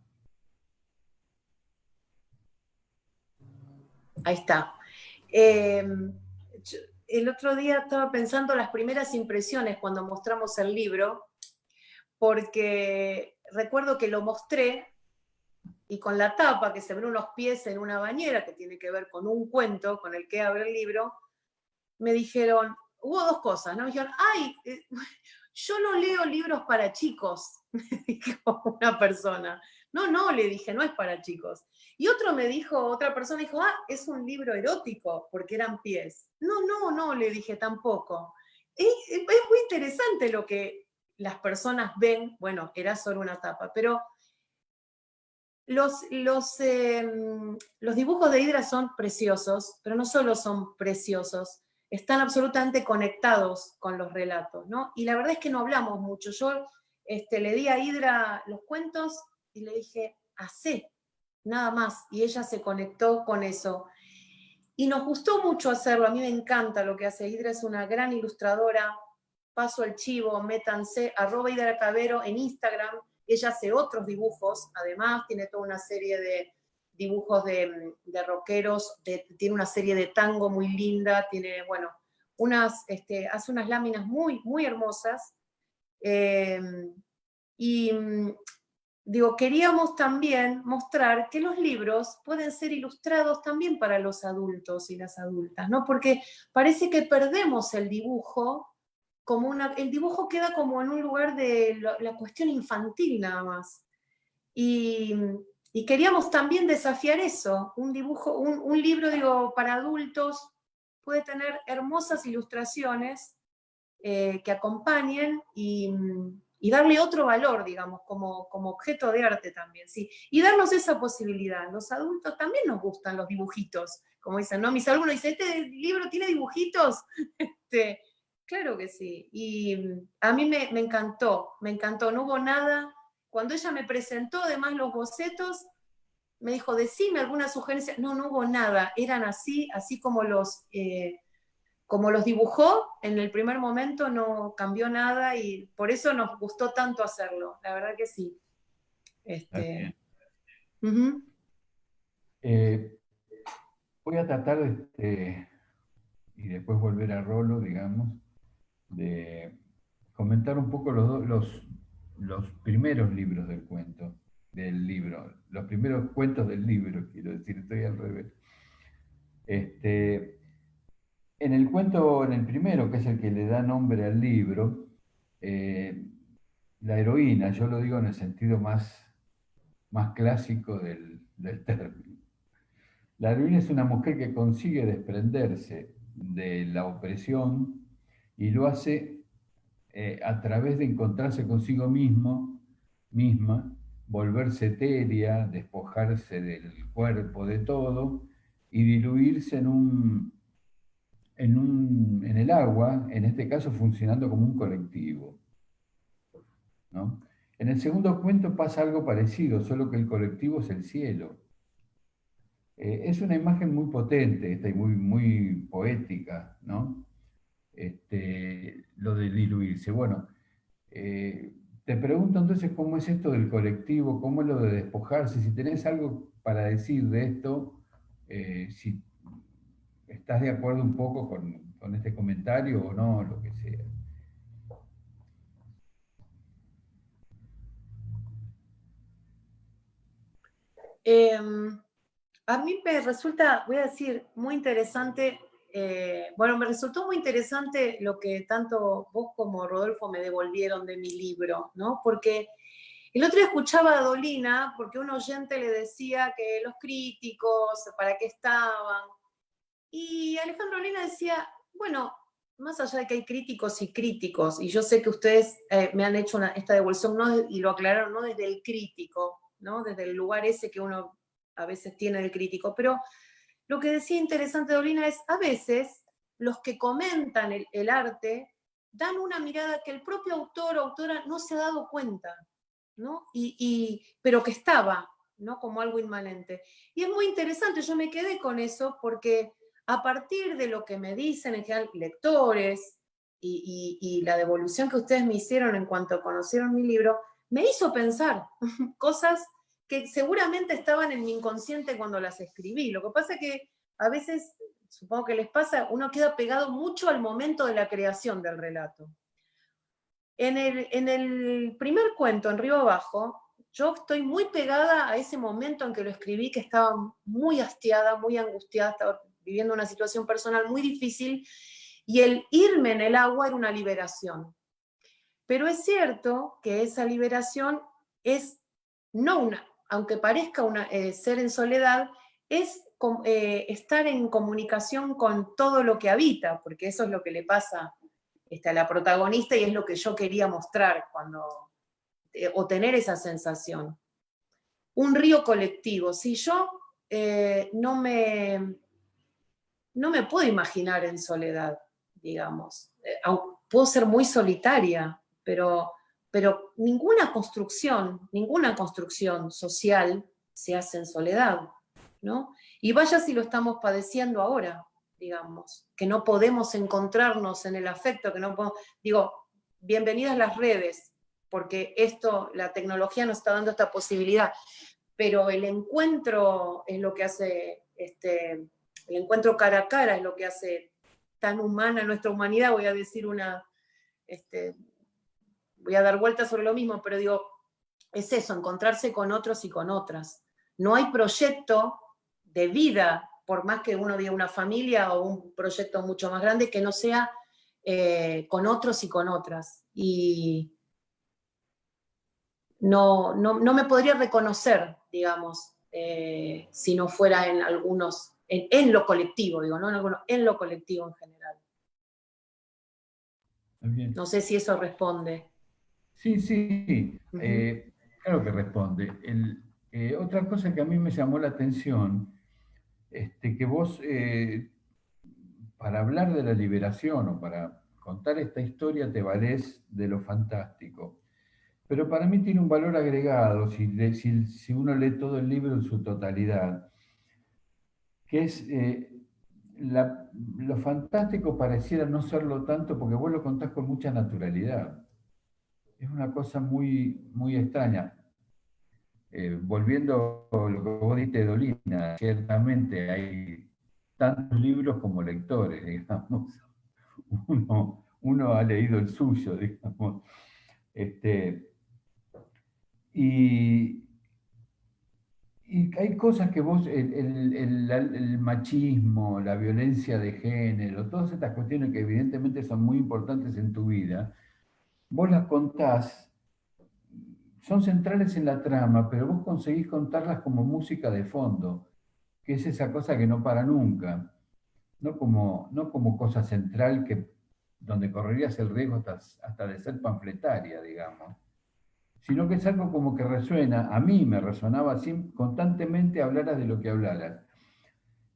Ahí está. El otro día estaba pensando las primeras impresiones cuando mostramos el libro, porque recuerdo que lo mostré y con la tapa, que se ven unos pies en una bañera, que tiene que ver con un cuento con el que abre el libro, me dijeron, hubo dos cosas, ¿no? Me dijeron, ay, yo no leo libros para chicos, me dijo una persona. No, le dije, no es para chicos. Y otra persona dijo, es un libro erótico, porque eran pies. No, le dije, tampoco. Es muy interesante lo que las personas ven, bueno, era solo una tapa, pero los dibujos de Hidra son preciosos, pero no solo son preciosos, están absolutamente conectados con los relatos, ¿no? Y la verdad es que no hablamos mucho. Yo le di a Hidra los cuentos y le dije, hacé, nada más, y ella se conectó con eso. Y nos gustó mucho hacerlo, a mí me encanta lo que hace Hidra, es una gran ilustradora. Paso el chivo, métanse, @HidraCavero en Instagram. Ella hace otros dibujos, además tiene toda una serie de dibujos de rockeros, tiene una serie de tango muy linda, tiene, bueno, hace unas láminas muy, muy hermosas. Digo, queríamos también mostrar que los libros pueden ser ilustrados también para los adultos y las adultas, ¿no? Porque parece que perdemos el dibujo, el dibujo queda como en un lugar de la cuestión infantil nada más. Y queríamos también desafiar eso, un libro, digo, para adultos puede tener hermosas ilustraciones que acompañen y darle otro valor, digamos, como objeto de arte también, ¿sí? Y darnos esa posibilidad. Los adultos también nos gustan los dibujitos, como dicen, ¿no? Mis alumnos dicen, ¿este libro tiene dibujitos? Claro que sí. Y a mí me encantó, no hubo nada. Cuando ella me presentó además los bocetos, me dijo, decime alguna sugerencia. No hubo nada, eran así como los dibujó en el primer momento, no cambió nada y por eso nos gustó tanto hacerlo, la verdad que sí. Voy a tratar y después volver a Rolo, digamos, de comentar un poco los primeros libros del cuento, del libro, los primeros cuentos del libro, quiero decir, estoy al revés. En el cuento, en el primero, que es el que le da nombre al libro, la heroína, yo lo digo en el sentido más clásico del término. La heroína es una mujer que consigue desprenderse de la opresión y lo hace a través de encontrarse consigo misma, volverse etérea, despojarse del cuerpo, de todo, y diluirse en el agua, en este caso funcionando como un colectivo, ¿no? En el segundo cuento pasa algo parecido, solo que el colectivo es el cielo. Es una imagen muy potente esta y muy, muy poética, ¿no? Lo de diluirse. Bueno, te pregunto entonces cómo es esto del colectivo, cómo es lo de despojarse, si tenés algo para decir de esto, si estás de acuerdo un poco con este comentario o no, lo que sea. A mí me resulta, voy a decir, muy interesante, me resultó muy interesante lo que tanto vos como Rodolfo me devolvieron de mi libro, ¿no? Porque el otro día escuchaba a Dolina, porque un oyente le decía que los críticos, ¿para qué estaban? Y Alejandro Dolina decía, bueno, más allá de que hay críticos y críticos, y yo sé que ustedes me han hecho esta devolución, y lo aclararon, no desde el crítico, ¿no? Desde el lugar ese que uno a veces tiene del crítico, pero lo que decía interesante Dolina es, a veces los que comentan el arte dan una mirada que el propio autor o autora no se ha dado cuenta, ¿no? Pero que estaba, ¿no? Como algo inmanente. Y es muy interesante, yo me quedé con eso porque a partir de lo que me dicen en general lectores y la devolución que ustedes me hicieron en cuanto conocieron mi libro, me hizo pensar cosas que seguramente estaban en mi inconsciente cuando las escribí. Lo que pasa es que a veces, supongo que les pasa, uno queda pegado mucho al momento de la creación del relato. En el primer cuento, en Río Abajo, yo estoy muy pegada a ese momento en que lo escribí, que estaba muy hastiada, muy angustiada, estaba viviendo una situación personal muy difícil, Y el irme en el agua era una liberación. Pero es cierto que esa liberación es no una, aunque parezca ser en soledad, es estar en comunicación con todo lo que habita, porque eso es lo que le pasa a la protagonista y es lo que yo quería mostrar o tener esa sensación. Un río colectivo. Si yo no me puedo imaginar en soledad, digamos. Puedo ser muy solitaria, pero ninguna construcción social se hace en soledad, ¿no? Y vaya si lo estamos padeciendo ahora, digamos, que no podemos encontrarnos en el afecto, que no podemos, digo, bienvenidas las redes, porque la tecnología nos está dando esta posibilidad, pero el encuentro es lo que hace, el encuentro cara a cara es lo que hace tan humana nuestra humanidad. Voy a decir voy a dar vueltas sobre lo mismo, pero digo, es eso, encontrarse con otros y con otras. No hay proyecto de vida, por más que uno diga una familia o un proyecto mucho más grande, que no sea con otros y con otras. Y no me podría reconocer, digamos, si no fuera en algunos, en lo colectivo, digo, no en algunos, en lo colectivo en general. Bien. No sé si eso responde. Sí, sí, claro que responde. Otra cosa que a mí me llamó la atención, que vos, para hablar de la liberación o para contar esta historia, te valés de lo fantástico. Pero para mí tiene un valor agregado, si uno lee todo el libro en su totalidad, que es lo fantástico pareciera no serlo tanto porque vos lo contás con mucha naturalidad. Es una cosa muy, muy extraña. Volviendo a lo que vos diste de Dolina, ciertamente hay tantos libros como lectores, digamos. Uno ha leído el suyo, digamos. Y hay cosas que vos, el machismo, la violencia de género, todas estas cuestiones que evidentemente son muy importantes en tu vida, vos las contás, son centrales en la trama, pero vos conseguís contarlas como música de fondo, que es esa cosa que no para nunca, no como cosa central donde correrías el riesgo hasta de ser panfletaria, digamos, sino que es algo como que resuena, a mí me resonaba así, constantemente hablaras de lo que hablaras.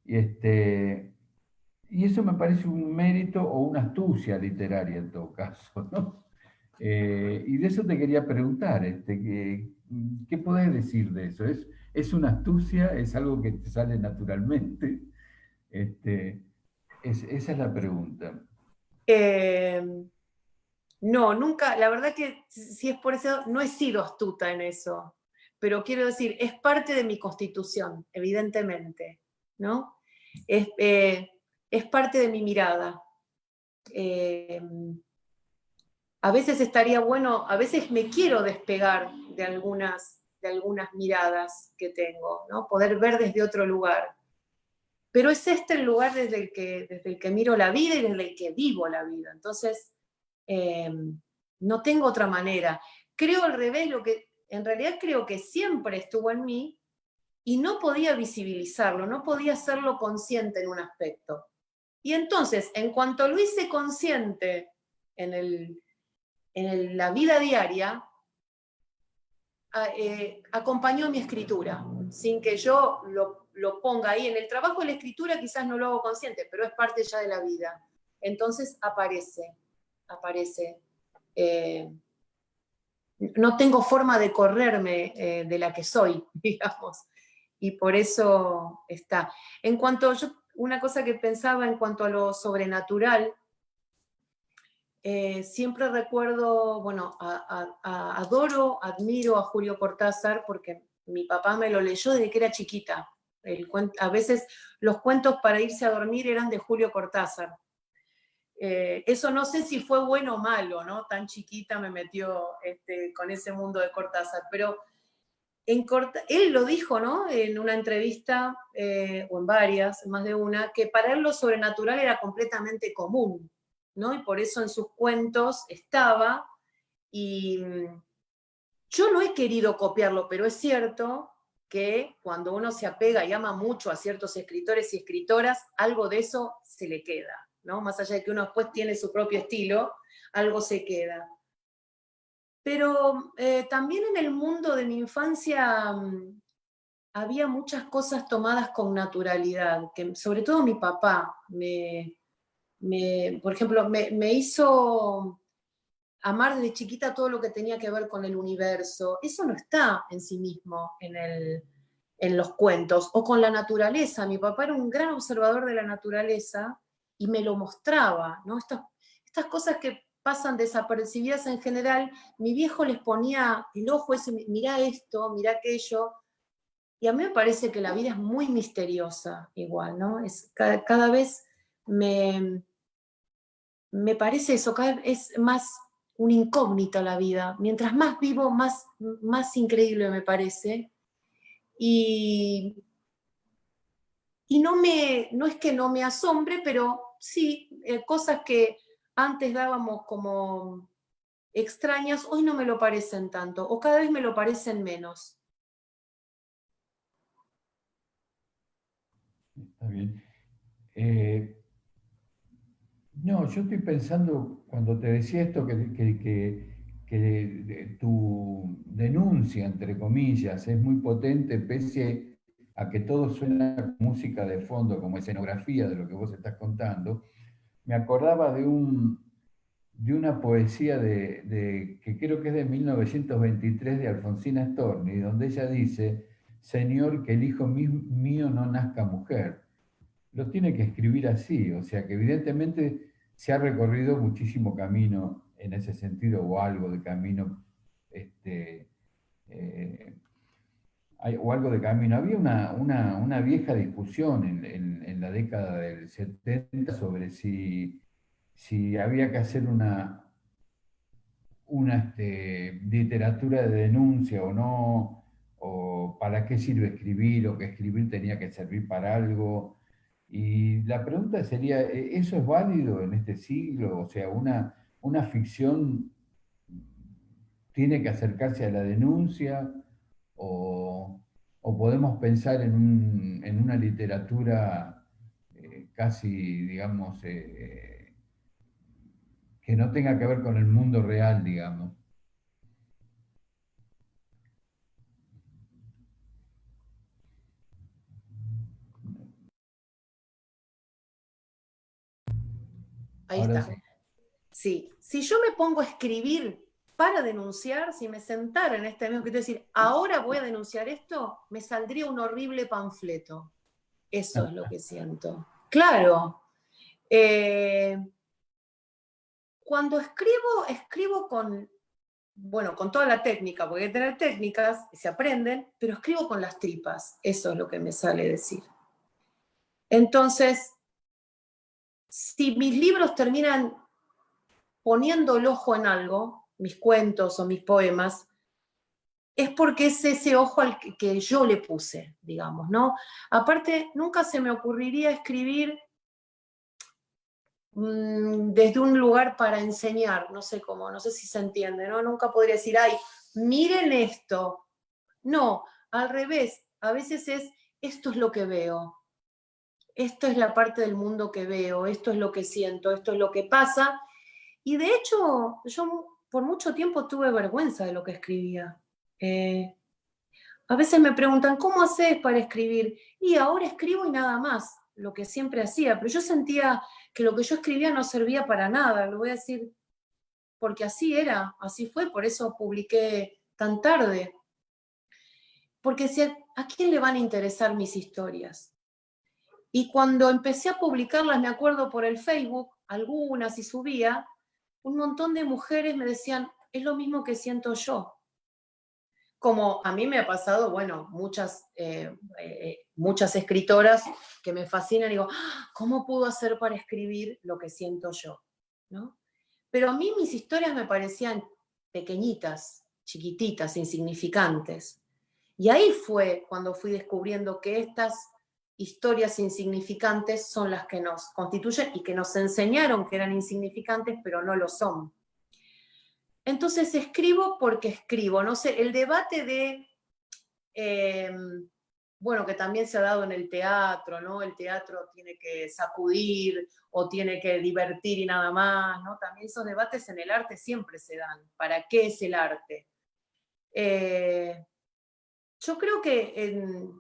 Y eso me parece un mérito o una astucia literaria en todo caso, ¿no? Y de eso te quería preguntar, ¿qué podés decir de eso? ¿Es una astucia? ¿Es algo que te sale naturalmente? Esa es la pregunta. No, nunca, la verdad que si es por eso, no he sido astuta en eso, pero quiero decir, es parte de mi constitución, evidentemente, ¿no? Es parte de mi mirada. A veces estaría bueno, a veces me quiero despegar de algunas miradas que tengo, ¿no? Poder ver desde otro lugar. Pero es el lugar desde el que miro la vida y desde el que vivo la vida. Entonces, no tengo otra manera. Creo al revés, en realidad creo que siempre estuvo en mí y no podía visibilizarlo, no podía hacerlo consciente en un aspecto. Y entonces, en cuanto lo hice consciente en la vida diaria, acompañó mi escritura, sin que yo lo ponga ahí. En el trabajo de la escritura quizás no lo hago consciente, pero es parte ya de la vida. Entonces aparece. No tengo forma de correrme de la que soy, digamos, y por eso está. Una cosa que pensaba en cuanto a lo sobrenatural, siempre recuerdo, bueno, adoro, admiro a Julio Cortázar porque mi papá me lo leyó desde que era chiquita. A veces los cuentos para irse a dormir eran de Julio Cortázar. Eso no sé si fue bueno o malo, ¿no? Tan chiquita me metió con ese mundo de Cortázar, pero él lo dijo, ¿no? En una entrevista, o en varias, más de una, que para él lo sobrenatural era completamente común, ¿no? Y por eso en sus cuentos estaba, y yo no he querido copiarlo, pero es cierto que cuando uno se apega y ama mucho a ciertos escritores y escritoras, algo de eso se le queda, ¿no? Más allá de que uno después tiene su propio estilo, algo se queda. Pero también en el mundo de mi infancia había muchas cosas tomadas con naturalidad, que sobre todo mi papá por ejemplo, me hizo amar desde chiquita todo lo que tenía que ver con el universo. Eso no está en sí mismo en los cuentos, o con la naturaleza. Mi papá era un gran observador de la naturaleza y me lo mostraba, ¿no? Estas cosas que pasan desapercibidas en general, mi viejo les ponía el ojo ese, mirá esto, mirá aquello, y a mí me parece que la vida es muy misteriosa igual, ¿no? Cada vez me parece eso, cada vez es más una incógnita la vida. Mientras más vivo, más increíble me parece. Y no es que no me asombre, pero sí, cosas que antes dábamos como extrañas, hoy no me lo parecen tanto, o cada vez me lo parecen menos. Está bien. No, yo estoy pensando, cuando te decía esto, que tu denuncia, entre comillas, es muy potente, pese a que todo suena como música de fondo, como escenografía de lo que vos estás contando. Me acordaba de una poesía que creo que es de 1923 de Alfonsina Storni, donde ella dice: Señor, que el hijo mío no nazca mujer. Lo tiene que escribir así, o sea que evidentemente se ha recorrido muchísimo camino en ese sentido, o algo de camino, eh, o algo de camino. Había una vieja discusión en la década del 70 sobre si había que hacer una literatura de denuncia o no, o para qué sirve escribir, o que escribir tenía que servir para algo. Y la pregunta sería, ¿eso es válido en este siglo? O sea, una ficción tiene que acercarse a la denuncia, o podemos pensar en una literatura casi, digamos, que no tenga que ver con el mundo real, digamos. Ahí Ahora está. sí. Sí, si yo me pongo a escribir para denunciar, si me sentara en este mismo que decir, ahora voy a denunciar esto, me saldría un horrible panfleto. Eso es lo que siento. Claro. Cuando escribo con toda la técnica, porque hay que tener técnicas, se aprenden, pero escribo con las tripas. Eso es lo que me sale decir. Entonces, si mis libros terminan poniendo el ojo en algo, mis cuentos o mis poemas, es porque es ese ojo al que yo le puse, digamos, ¿no? Aparte, nunca se me ocurriría escribir desde un lugar para enseñar, no sé cómo, no sé si se entiende, ¿no? Nunca podría decir, ay, miren esto. No, al revés, a veces esto es lo que veo, esto es la parte del mundo que veo, esto es lo que siento, esto es lo que pasa. Y de hecho, yo por mucho tiempo tuve vergüenza de lo que escribía. A veces me preguntan, ¿cómo haces para escribir? Y ahora escribo y nada más, lo que siempre hacía, pero yo sentía que lo que yo escribía no servía para nada, lo voy a decir, porque así era, así fue, por eso publiqué tan tarde. Porque ¿a quién le van a interesar mis historias? Y cuando empecé a publicarlas, me acuerdo por el Facebook, algunas y subía, un montón de mujeres me decían, es lo mismo que siento yo. Como a mí me ha pasado, bueno, muchas escritoras que me fascinan, digo, ¿cómo puedo hacer para escribir lo que siento yo? ¿No? Pero a mí mis historias me parecían pequeñitas, chiquititas, insignificantes. Y ahí fue cuando fui descubriendo que estas historias insignificantes son las que nos constituyen y que nos enseñaron que eran insignificantes, pero no lo son. Entonces escribo porque escribo. No sé, el debate de, bueno, que también se ha dado en el teatro, ¿no? El teatro tiene que sacudir o tiene que divertir y nada más, ¿no? También esos debates en el arte siempre se dan. ¿Para qué es el arte? Yo creo que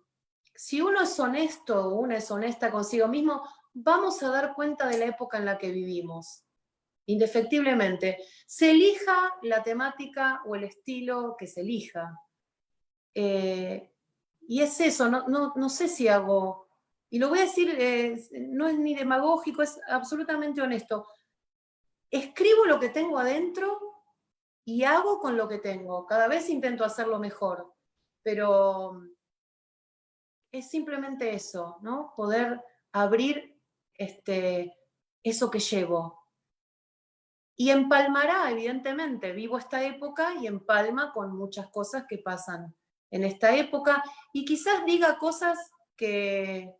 si uno es honesto o una es honesta consigo mismo, vamos a dar cuenta de la época en la que vivimos, indefectiblemente. Se elija la temática o el estilo que se elija. Y es eso, no sé si hago, y lo voy a decir, no es ni demagógico, es absolutamente honesto. Escribo lo que tengo adentro y hago con lo que tengo. Cada vez intento hacerlo mejor, pero es simplemente eso, ¿no? Poder abrir eso que llevo. Y empalmará, evidentemente, vivo esta época y empalma con muchas cosas que pasan en esta época, y quizás diga cosas que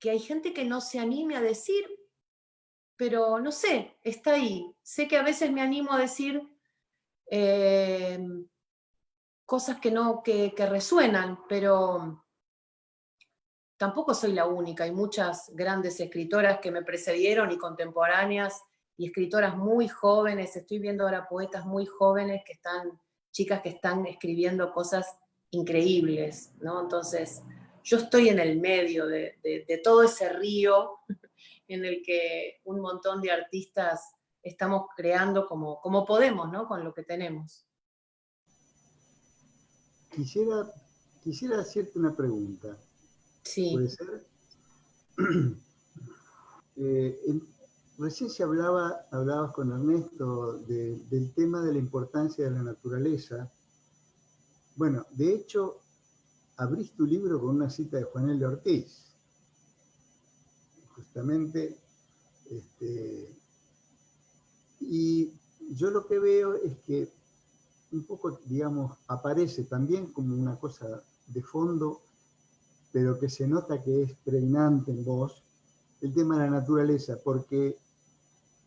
hay gente que no se anime a decir, pero no sé, está ahí. Sé que a veces me animo a decir cosas que resuenan, pero tampoco soy la única. Hay muchas grandes escritoras que me precedieron y contemporáneas, y escritoras muy jóvenes. Estoy viendo ahora poetas muy jóvenes chicas que están escribiendo cosas increíbles, ¿no? Entonces, yo estoy en el medio de todo ese río en el que un montón de artistas estamos creando como podemos, ¿no? Con lo que tenemos. Quisiera hacerte una pregunta. Sí. ¿Puede ser? Recién hablabas con Ernesto del tema de la importancia de la naturaleza. Bueno, de hecho, abrís tu libro con una cita de Juan L. Ortiz. Justamente, y yo lo que veo es que un poco, digamos, aparece también como una cosa de fondo, pero que se nota que es pregnante en vos, el tema de la naturaleza, porque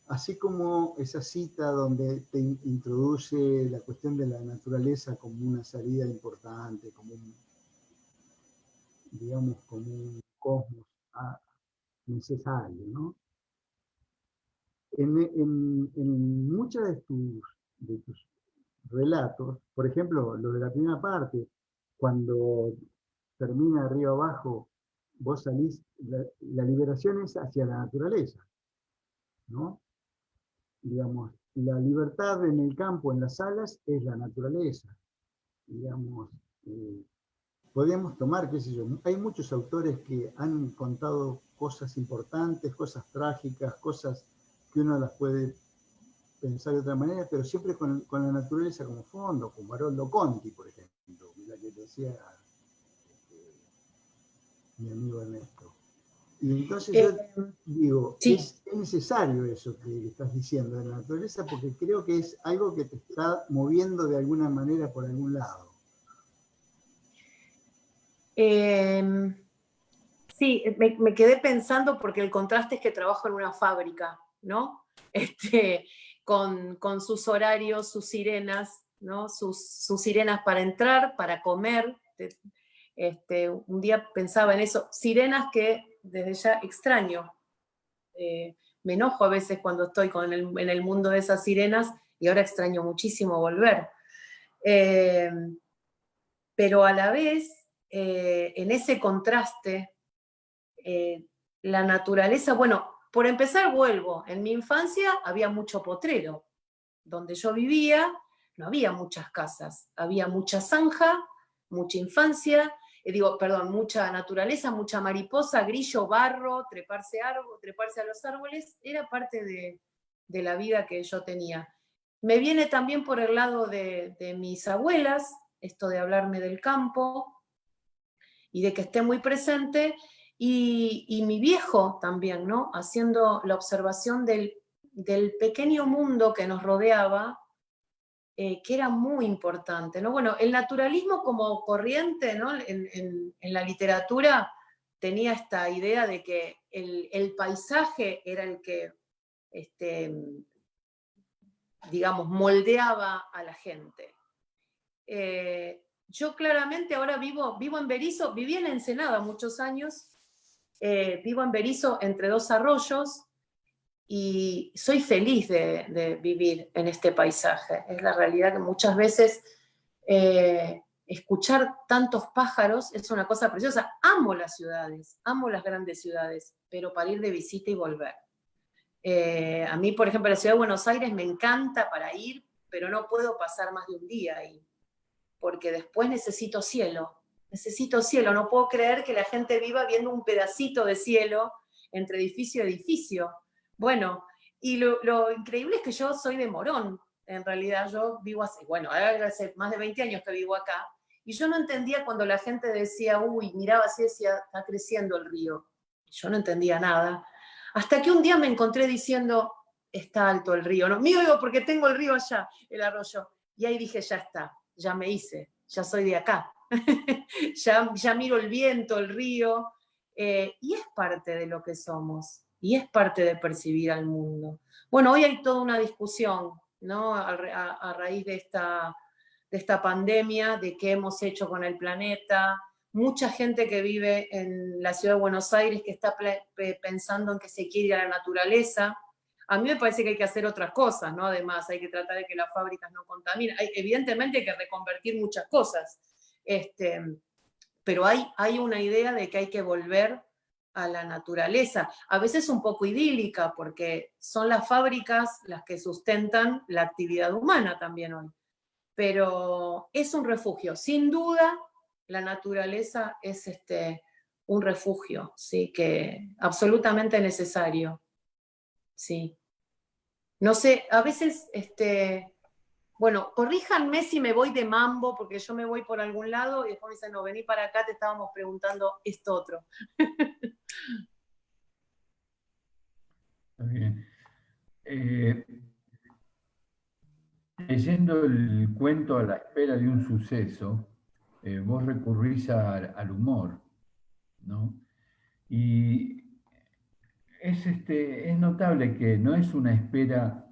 así como esa cita donde te introduce la cuestión de la naturaleza como una salida importante, como como un cosmos necesario, ¿no? En muchas de tus relatos, por ejemplo, lo de la primera parte, cuando termina arriba abajo, vos salís, la liberación es hacia la naturaleza, ¿no? Digamos, la libertad en el campo, en las salas, es la naturaleza. Digamos, podemos tomar, qué sé yo, hay muchos autores que han contado cosas importantes, cosas trágicas, cosas que uno las puede pensar de otra manera, pero siempre con la naturaleza como fondo, como Haroldo Conti, por ejemplo, la que decía mi amigo Ernesto. Y entonces yo digo, sí. es necesario eso que estás diciendo de la naturaleza, porque creo que es algo que te está moviendo de alguna manera por algún lado. Sí, me quedé pensando porque el contraste es que trabajo en una fábrica, ¿no? Con sus horarios, sus sirenas, ¿no? Sus sirenas para entrar, para comer. Un día pensaba en eso, sirenas que desde ya extraño. Me enojo a veces cuando estoy en el mundo de esas sirenas, y ahora extraño muchísimo volver. Pero a la vez, en ese contraste, la naturaleza, bueno, por empezar vuelvo, en mi infancia había mucho potrero. Donde yo vivía no había muchas casas, había mucha zanja, mucha infancia, mucha naturaleza, mucha mariposa, grillo, barro, treparse a los árboles, era parte de la vida que yo tenía. Me viene también por el lado de mis abuelas, esto de hablarme del campo y de que esté muy presente, y mi viejo también, ¿no? Haciendo la observación del pequeño mundo que nos rodeaba, que era muy importante, ¿no? Bueno, el naturalismo como corriente, ¿no? En la literatura tenía esta idea de que el paisaje era el que, digamos, moldeaba a la gente. Yo claramente ahora vivo en Berisso, viví en Ensenada muchos años, vivo en Berisso entre dos arroyos y soy feliz de vivir en este paisaje. Es la realidad que muchas veces escuchar tantos pájaros es una cosa preciosa. Amo las ciudades, amo las grandes ciudades, pero para ir de visita y volver. A mí, por ejemplo, la ciudad de Buenos Aires me encanta para ir, pero no puedo pasar más de un día ahí, porque después necesito cielo, no puedo creer que la gente viva viendo un pedacito de cielo entre edificio y edificio. Bueno, y lo increíble es que yo soy de Morón, en realidad yo vivo hace más de 20 años que vivo acá, y yo no entendía cuando la gente decía, uy, miraba así, decía, está creciendo el río. Yo no entendía nada. Hasta que un día me encontré diciendo, está alto el río, ¿no? Mío digo, porque tengo el río allá, el arroyo. Y ahí dije, ya está, ya me hice, ya soy de acá. ya miro el viento, el río, y es parte de lo que somos, y es parte de percibir al mundo. Bueno, hoy hay toda una discusión, ¿no? A raíz de esta pandemia, de qué hemos hecho con el planeta. Mucha gente que vive en la ciudad de Buenos Aires que está pensando en que se quiere ir a la naturaleza. A mí me parece que hay que hacer otras cosas, ¿no? Además, hay que tratar de que las fábricas no contaminen. Evidentemente hay que reconvertir muchas cosas, pero hay una idea de que hay que volver a la naturaleza, a veces un poco idílica, porque son las fábricas las que sustentan la actividad humana también hoy. Pero es un refugio, sin duda la naturaleza es un refugio, sí, que absolutamente necesario. Sí. No sé, a veces, bueno, corríjanme si me voy de mambo, porque yo me voy por algún lado y después me dicen, no, vení para acá, te estábamos preguntando esto otro. Está bien. Leyendo el cuento A la espera de un suceso, vos recurrís al humor, ¿no? Y es notable que no es una espera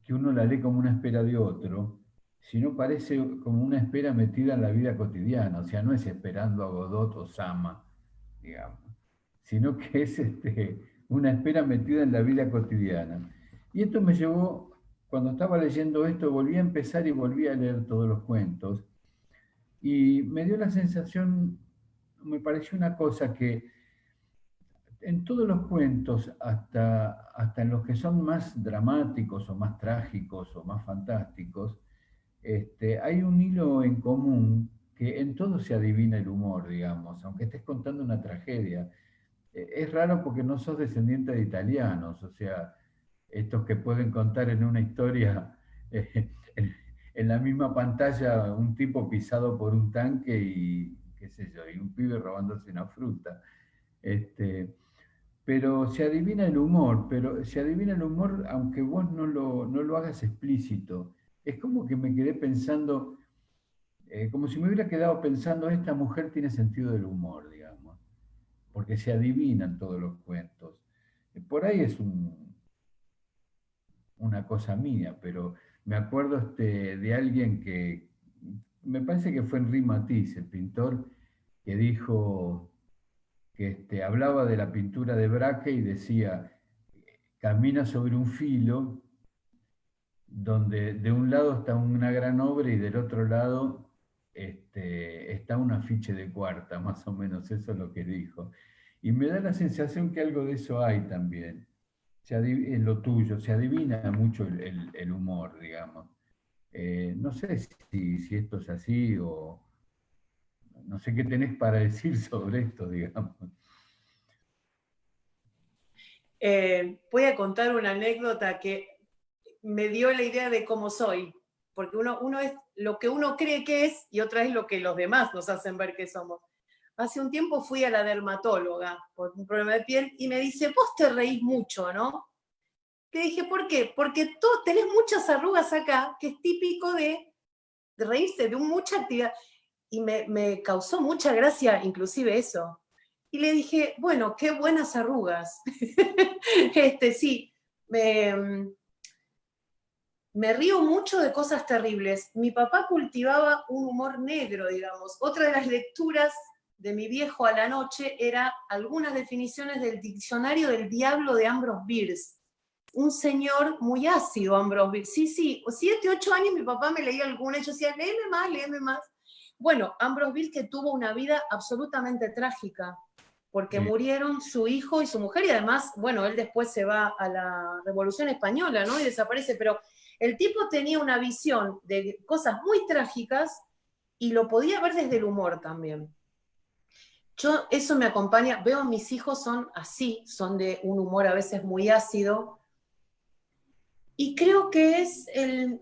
que uno la lee como una espera de otro, sino parece como una espera metida en la vida cotidiana, o sea, no es esperando a Godot o Sama, digamos, sino que es una espera metida en la vida cotidiana. Y esto me llevó, cuando estaba leyendo esto, volví a empezar y volví a leer todos los cuentos, y me dio la sensación, me pareció una cosa que en todos los cuentos, hasta en los que son más dramáticos o más trágicos o más fantásticos, hay un hilo en común que en todo se adivina el humor, digamos, aunque estés contando una tragedia. Es raro porque no sos descendiente de italianos, o sea, estos que pueden contar en una historia, en la misma pantalla, un tipo pisado por un tanque y, qué sé yo, y un pibe robándose una fruta. Pero se adivina el humor, aunque vos no lo hagas explícito. Es como que me quedé pensando, como si me hubiera quedado pensando, esta mujer tiene sentido del humor, digamos, porque se adivinan todos los cuentos. Por ahí es una cosa mía, pero me acuerdo de alguien que, me parece que fue Henri Matisse, el pintor, que dijo que hablaba de la pintura de Braque y decía, camina sobre un filo donde de un lado está una gran obra y del otro lado está un afiche de cuarta, más o menos, eso es lo que dijo. Y me da la sensación que algo de eso hay también, en lo tuyo, se adivina mucho el humor, digamos. No sé si esto es así o no sé qué tenés para decir sobre esto, digamos. Voy a contar una anécdota que me dio la idea de cómo soy, porque uno es lo que uno cree que es y otra es lo que los demás nos hacen ver que somos. Hace un tiempo fui a la dermatóloga por un problema de piel y me dice, vos te reís mucho, ¿no? Que dije, ¿por qué? Porque tú tenés muchas arrugas acá, que es típico de reírse, de mucha actividad. Y me causó mucha gracia inclusive eso. Y le dije, bueno, qué buenas arrugas. Sí, me río mucho de cosas terribles. Mi papá cultivaba un humor negro, digamos. Otra de las lecturas de mi viejo a la noche era algunas definiciones del diccionario del diablo de Ambrose Bierce. Un señor muy ácido, Ambrose Bierce. Sí, 7, 8 años mi papá me leía alguna y yo decía, léeme más, léeme más. Bueno, Ambrose Bierce, que tuvo una vida absolutamente trágica, porque murieron su hijo y su mujer, y además, bueno, él después se va a la Revolución Española, ¿no? Y desaparece, pero el tipo tenía una visión de cosas muy trágicas y lo podía ver desde el humor también. Yo, eso me acompaña, veo a mis hijos son así, son de un humor a veces muy ácido, y creo que es,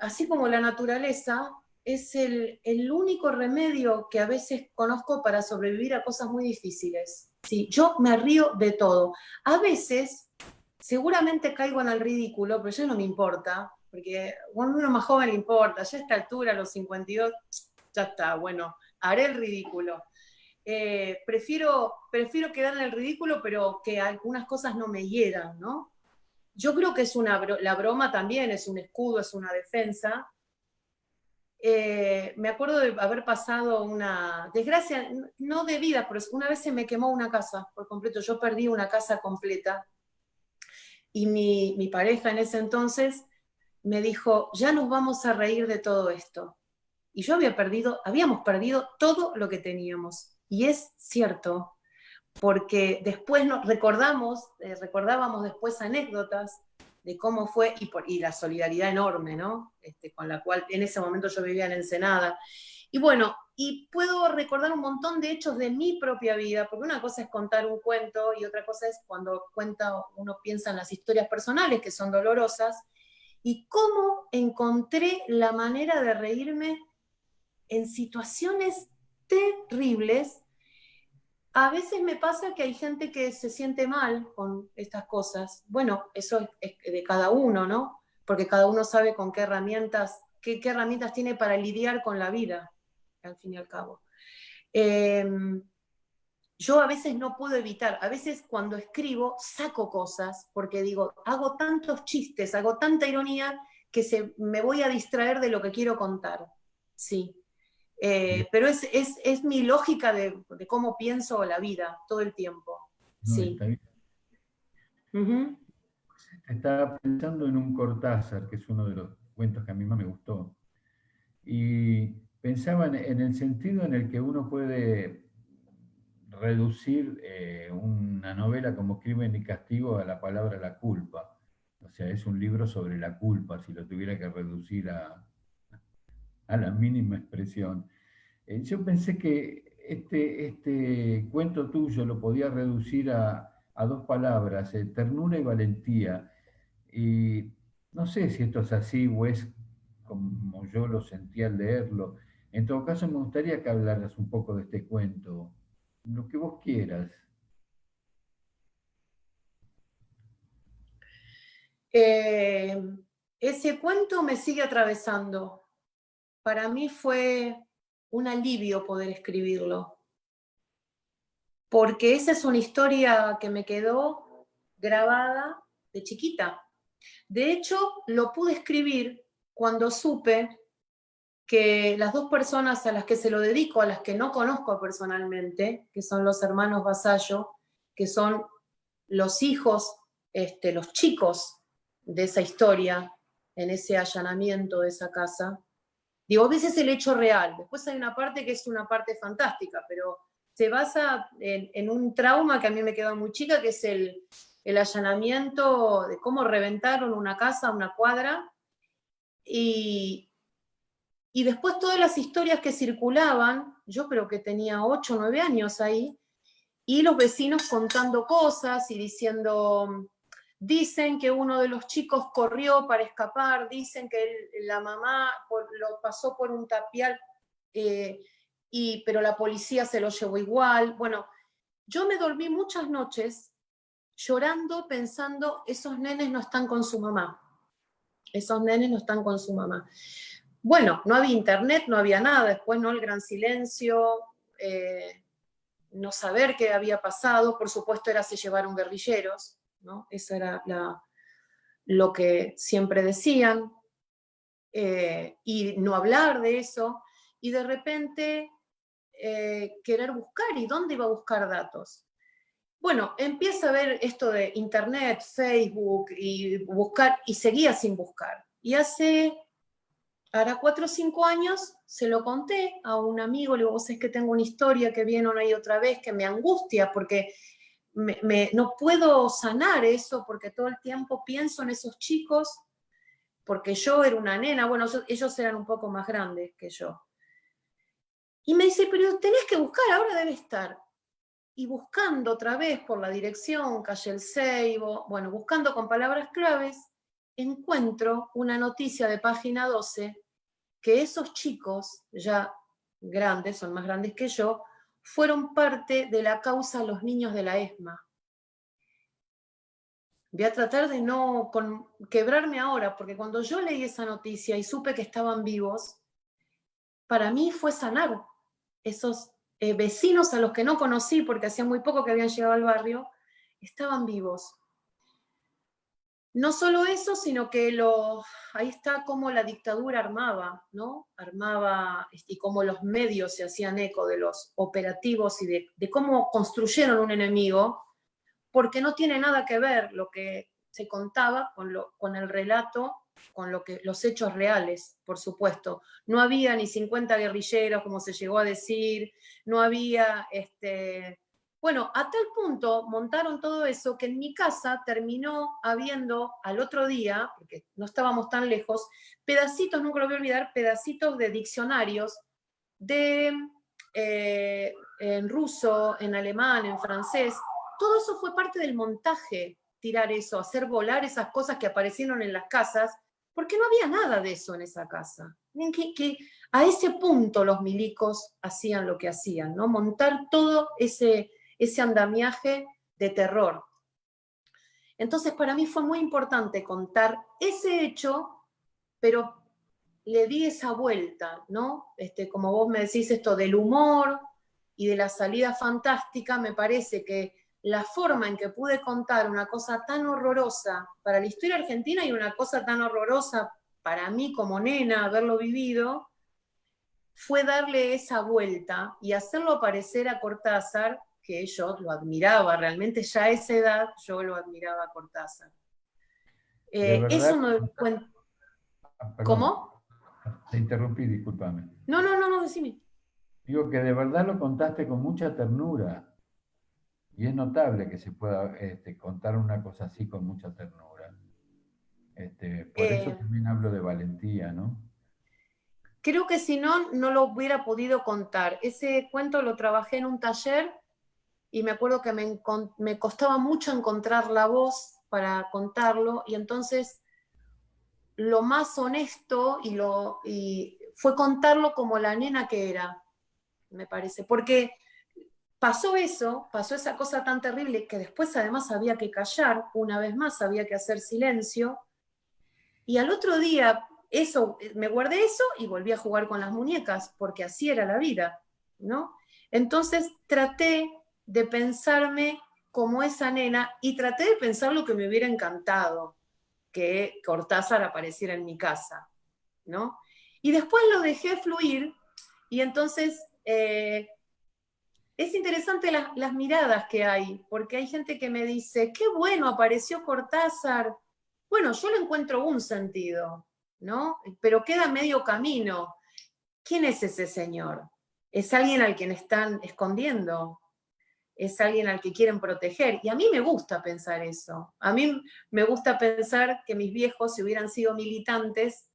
así como la naturaleza, es el único remedio que a veces conozco para sobrevivir a cosas muy difíciles. Sí, yo me río de todo. A veces, seguramente caigo en el ridículo, pero ya no me importa, porque cuando uno más joven le importa, ya a esta altura, a los 52, ya está, bueno, haré el ridículo. Prefiero quedar en el ridículo, pero que algunas cosas no me hieran, ¿no? Yo creo que la broma también es un escudo, es una defensa. Me acuerdo de haber pasado una desgracia, no de vida, pero una vez se me quemó una casa por completo. Yo perdí una casa completa y mi pareja en ese entonces me dijo, ya nos vamos a reír de todo esto. Y yo habíamos perdido todo lo que teníamos. Y es cierto, porque después recordábamos después anécdotas de cómo fue, y la solidaridad enorme, ¿no? Con la cual en ese momento yo vivía en Ensenada. Y bueno, y puedo recordar un montón de hechos de mi propia vida, porque una cosa es contar un cuento y otra cosa es cuando uno piensa en las historias personales, que son dolorosas, y cómo encontré la manera de reírme en situaciones terribles. A veces me pasa que hay gente que se siente mal con estas cosas. Bueno, eso es de cada uno, ¿no? Porque cada uno sabe con qué herramientas tiene para lidiar con la vida, al fin y al cabo. Yo a veces no puedo evitar, a veces cuando escribo saco cosas, porque digo, hago tantos chistes, hago tanta ironía, que me voy a distraer de lo que quiero contar. Sí. Pero es mi lógica de cómo pienso la vida todo el tiempo. No, Sí. está bien. Estaba pensando en un Cortázar, que es uno de los cuentos que a mí más me gustó. Y pensaba en el sentido en el que uno puede reducir una novela como Crimen y Castigo a la palabra la culpa. O sea, es un libro sobre la culpa, si lo tuviera que reducir a la mínima expresión. Yo pensé que este cuento tuyo lo podía reducir a dos palabras, ternura y valentía. Y no sé si esto es así o es como yo lo sentía al leerlo. En todo caso, me gustaría que hablaras un poco de este cuento, lo que vos quieras. Ese cuento me sigue atravesando. Para mí fue un alivio poder escribirlo, porque esa es una historia que me quedó grabada de chiquita. De hecho, lo pude escribir cuando supe que las dos personas a las que se lo dedico, a las que no conozco personalmente, que son los hermanos Vasallo, que son los hijos, los chicos de esa historia, en ese allanamiento de esa casa. Digo, a veces es el hecho real, después hay una parte que es una parte fantástica, pero se basa en un trauma que a mí me quedó muy chica, que es el allanamiento de cómo reventaron una casa, una cuadra, y después todas las historias que circulaban, yo creo que tenía 8 o 9 años ahí, y los vecinos contando cosas y diciendo, dicen que uno de los chicos corrió para escapar, dicen que la mamá lo pasó por un tapial, pero la policía se lo llevó igual. Bueno, yo me dormí muchas noches llorando, pensando, esos nenes no están con su mamá. Esos nenes no están con su mamá. Bueno, no había internet, no había nada, después no el gran silencio, no saber qué había pasado, por supuesto se llevaron guerrilleros, ¿no? Eso era lo que siempre decían, y no hablar de eso, y de repente querer buscar, ¿y dónde iba a buscar datos? Bueno, empieza a ver esto de internet, Facebook, y buscar, y seguía sin buscar. Y hará 4 o 5 años, se lo conté a un amigo, le digo, vos sabés que tengo una historia que viene una y otra vez, que me angustia, porque no puedo sanar eso, porque todo el tiempo pienso en esos chicos, porque yo era una nena, bueno, ellos eran un poco más grandes que yo. Y me dice, pero tenés que buscar, ahora debe estar. Y buscando otra vez por la dirección, calle El Seibo, bueno, buscando con palabras claves, encuentro una noticia de página 12 que esos chicos, ya grandes, son más grandes que yo, fueron parte de la causa Los Niños de la ESMA. Voy a tratar de no quebrarme ahora, porque cuando yo leí esa noticia y supe que estaban vivos, para mí fue sanar esos vecinos a los que no conocí, porque hacía muy poco que habían llegado al barrio, estaban vivos. No solo eso, sino que ahí está cómo la dictadura armaba, ¿no? Armaba, y cómo los medios se hacían eco de los operativos y de cómo construyeron un enemigo, porque no tiene nada que ver lo que se contaba con el relato, con los hechos reales, por supuesto. No había ni 50 guerrilleros, como se llegó a decir, no había... Bueno, a tal punto montaron todo eso que en mi casa terminó habiendo al otro día, porque no estábamos tan lejos, pedacitos, nunca lo voy a olvidar, pedacitos de diccionarios en ruso, en alemán, en francés. Todo eso fue parte del montaje, tirar eso, hacer volar esas cosas que aparecieron en las casas, porque no había nada de eso en esa casa. Que a ese punto los milicos hacían lo que hacían, ¿no? Montar todo ese andamiaje de terror. Entonces, para mí fue muy importante contar ese hecho, pero le di esa vuelta, ¿no? Como vos me decís, esto del humor y de la salida fantástica, me parece que la forma en que pude contar una cosa tan horrorosa para la historia argentina y una cosa tan horrorosa para mí como nena, haberlo vivido, fue darle esa vuelta y hacerlo aparecer a Cortázar, que yo lo admiraba, realmente ya a esa edad yo lo admiraba a Cortázar. Eso no cuenta. ¿Cómo? Te interrumpí, discúlpame. No, decime. Digo que de verdad lo contaste con mucha ternura. Y es notable que se pueda contar una cosa así con mucha ternura. Por eso también hablo de valentía, ¿no? Creo que si no, no lo hubiera podido contar. Ese cuento lo trabajé en un taller y me acuerdo que me costaba mucho encontrar la voz para contarlo, y entonces lo más honesto y fue contarlo como la nena que era, me parece. Porque pasó esa cosa tan terrible que después además había que callar, una vez más había que hacer silencio, y al otro día me guardé eso y volví a jugar con las muñecas, porque así era la vida, ¿no? Entonces traté de pensarme como esa nena y traté de pensar lo que me hubiera encantado, que Cortázar apareciera en mi casa, ¿no? Y después lo dejé fluir, y entonces es interesante las miradas que hay, porque hay gente que me dice, qué bueno, apareció Cortázar. Bueno, yo le encuentro un sentido, ¿no? Pero queda medio camino. ¿Quién es ese señor? ¿Es alguien al quien están escondiendo? ¿Es alguien al que quieren proteger? Y a mí me gusta pensar eso. A mí me gusta pensar que mis viejos, si hubieran sido militantes,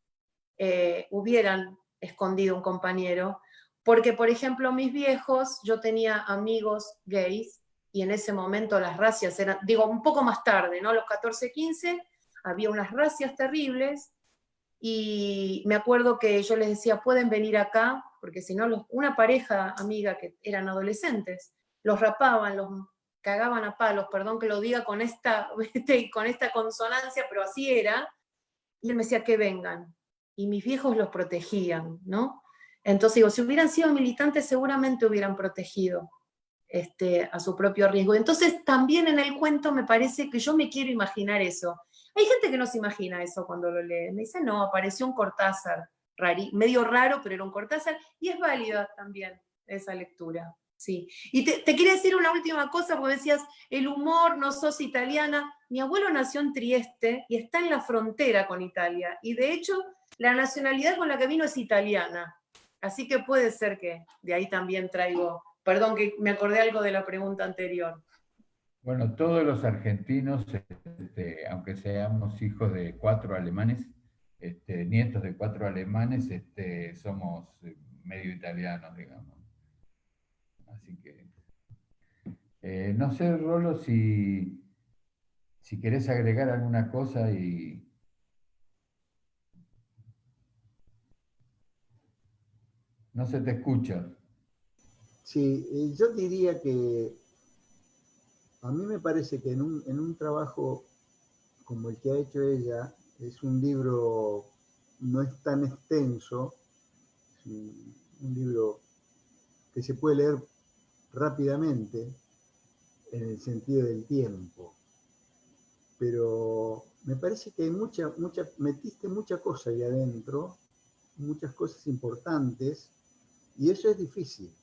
hubieran escondido un compañero. Porque, por ejemplo, mis viejos, yo tenía amigos gays, y en ese momento las racias eran, digo, un poco más tarde, ¿no? A los 14, 15, había unas racias terribles, y me acuerdo que yo les decía, pueden venir acá, porque si no, una pareja amiga que eran adolescentes, los rapaban, los cagaban a palos, perdón que lo diga con esta consonancia, pero así era, y él me decía que vengan, y mis viejos los protegían, ¿no? Entonces digo, si hubieran sido militantes seguramente hubieran protegido a su propio riesgo. Entonces también en el cuento me parece que yo me quiero imaginar eso. Hay gente que no se imagina eso cuando lo lee. Me dice, no, apareció un Cortázar, medio raro, pero era un Cortázar, y es válida también esa lectura. Sí. Y te quería decir una última cosa, porque decías, el humor, no sos italiana. Mi abuelo nació en Trieste y está en la frontera con Italia, y de hecho la nacionalidad con la que vino es italiana. Así que puede ser que de ahí también traigo... Perdón, que me acordé algo de la pregunta anterior. Bueno, todos los argentinos, aunque seamos hijos de 4 alemanes, nietos de 4 alemanes, somos medio italianos, digamos. Así que, no sé, Rolo, si querés agregar alguna cosa y... No se te escucha. Sí, yo diría que a mí me parece que en un trabajo como el que ha hecho ella, es un libro, no es tan extenso, es un libro que se puede leer rápidamente en el sentido del tiempo, pero me parece que hay metiste mucha cosa ahí adentro, muchas cosas importantes, y eso es difícil.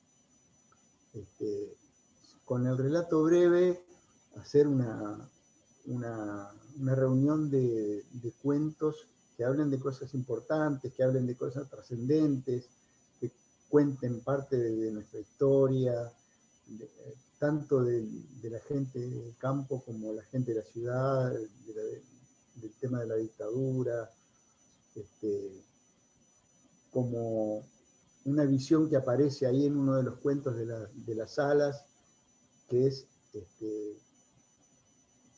Con el relato breve, hacer una reunión de cuentos que hablen de cosas importantes, que hablen de cosas trascendentes, que cuenten parte de nuestra historia, tanto de la gente del campo como la gente de la ciudad, del tema de la dictadura, como una visión que aparece ahí en uno de los cuentos de las salas, que es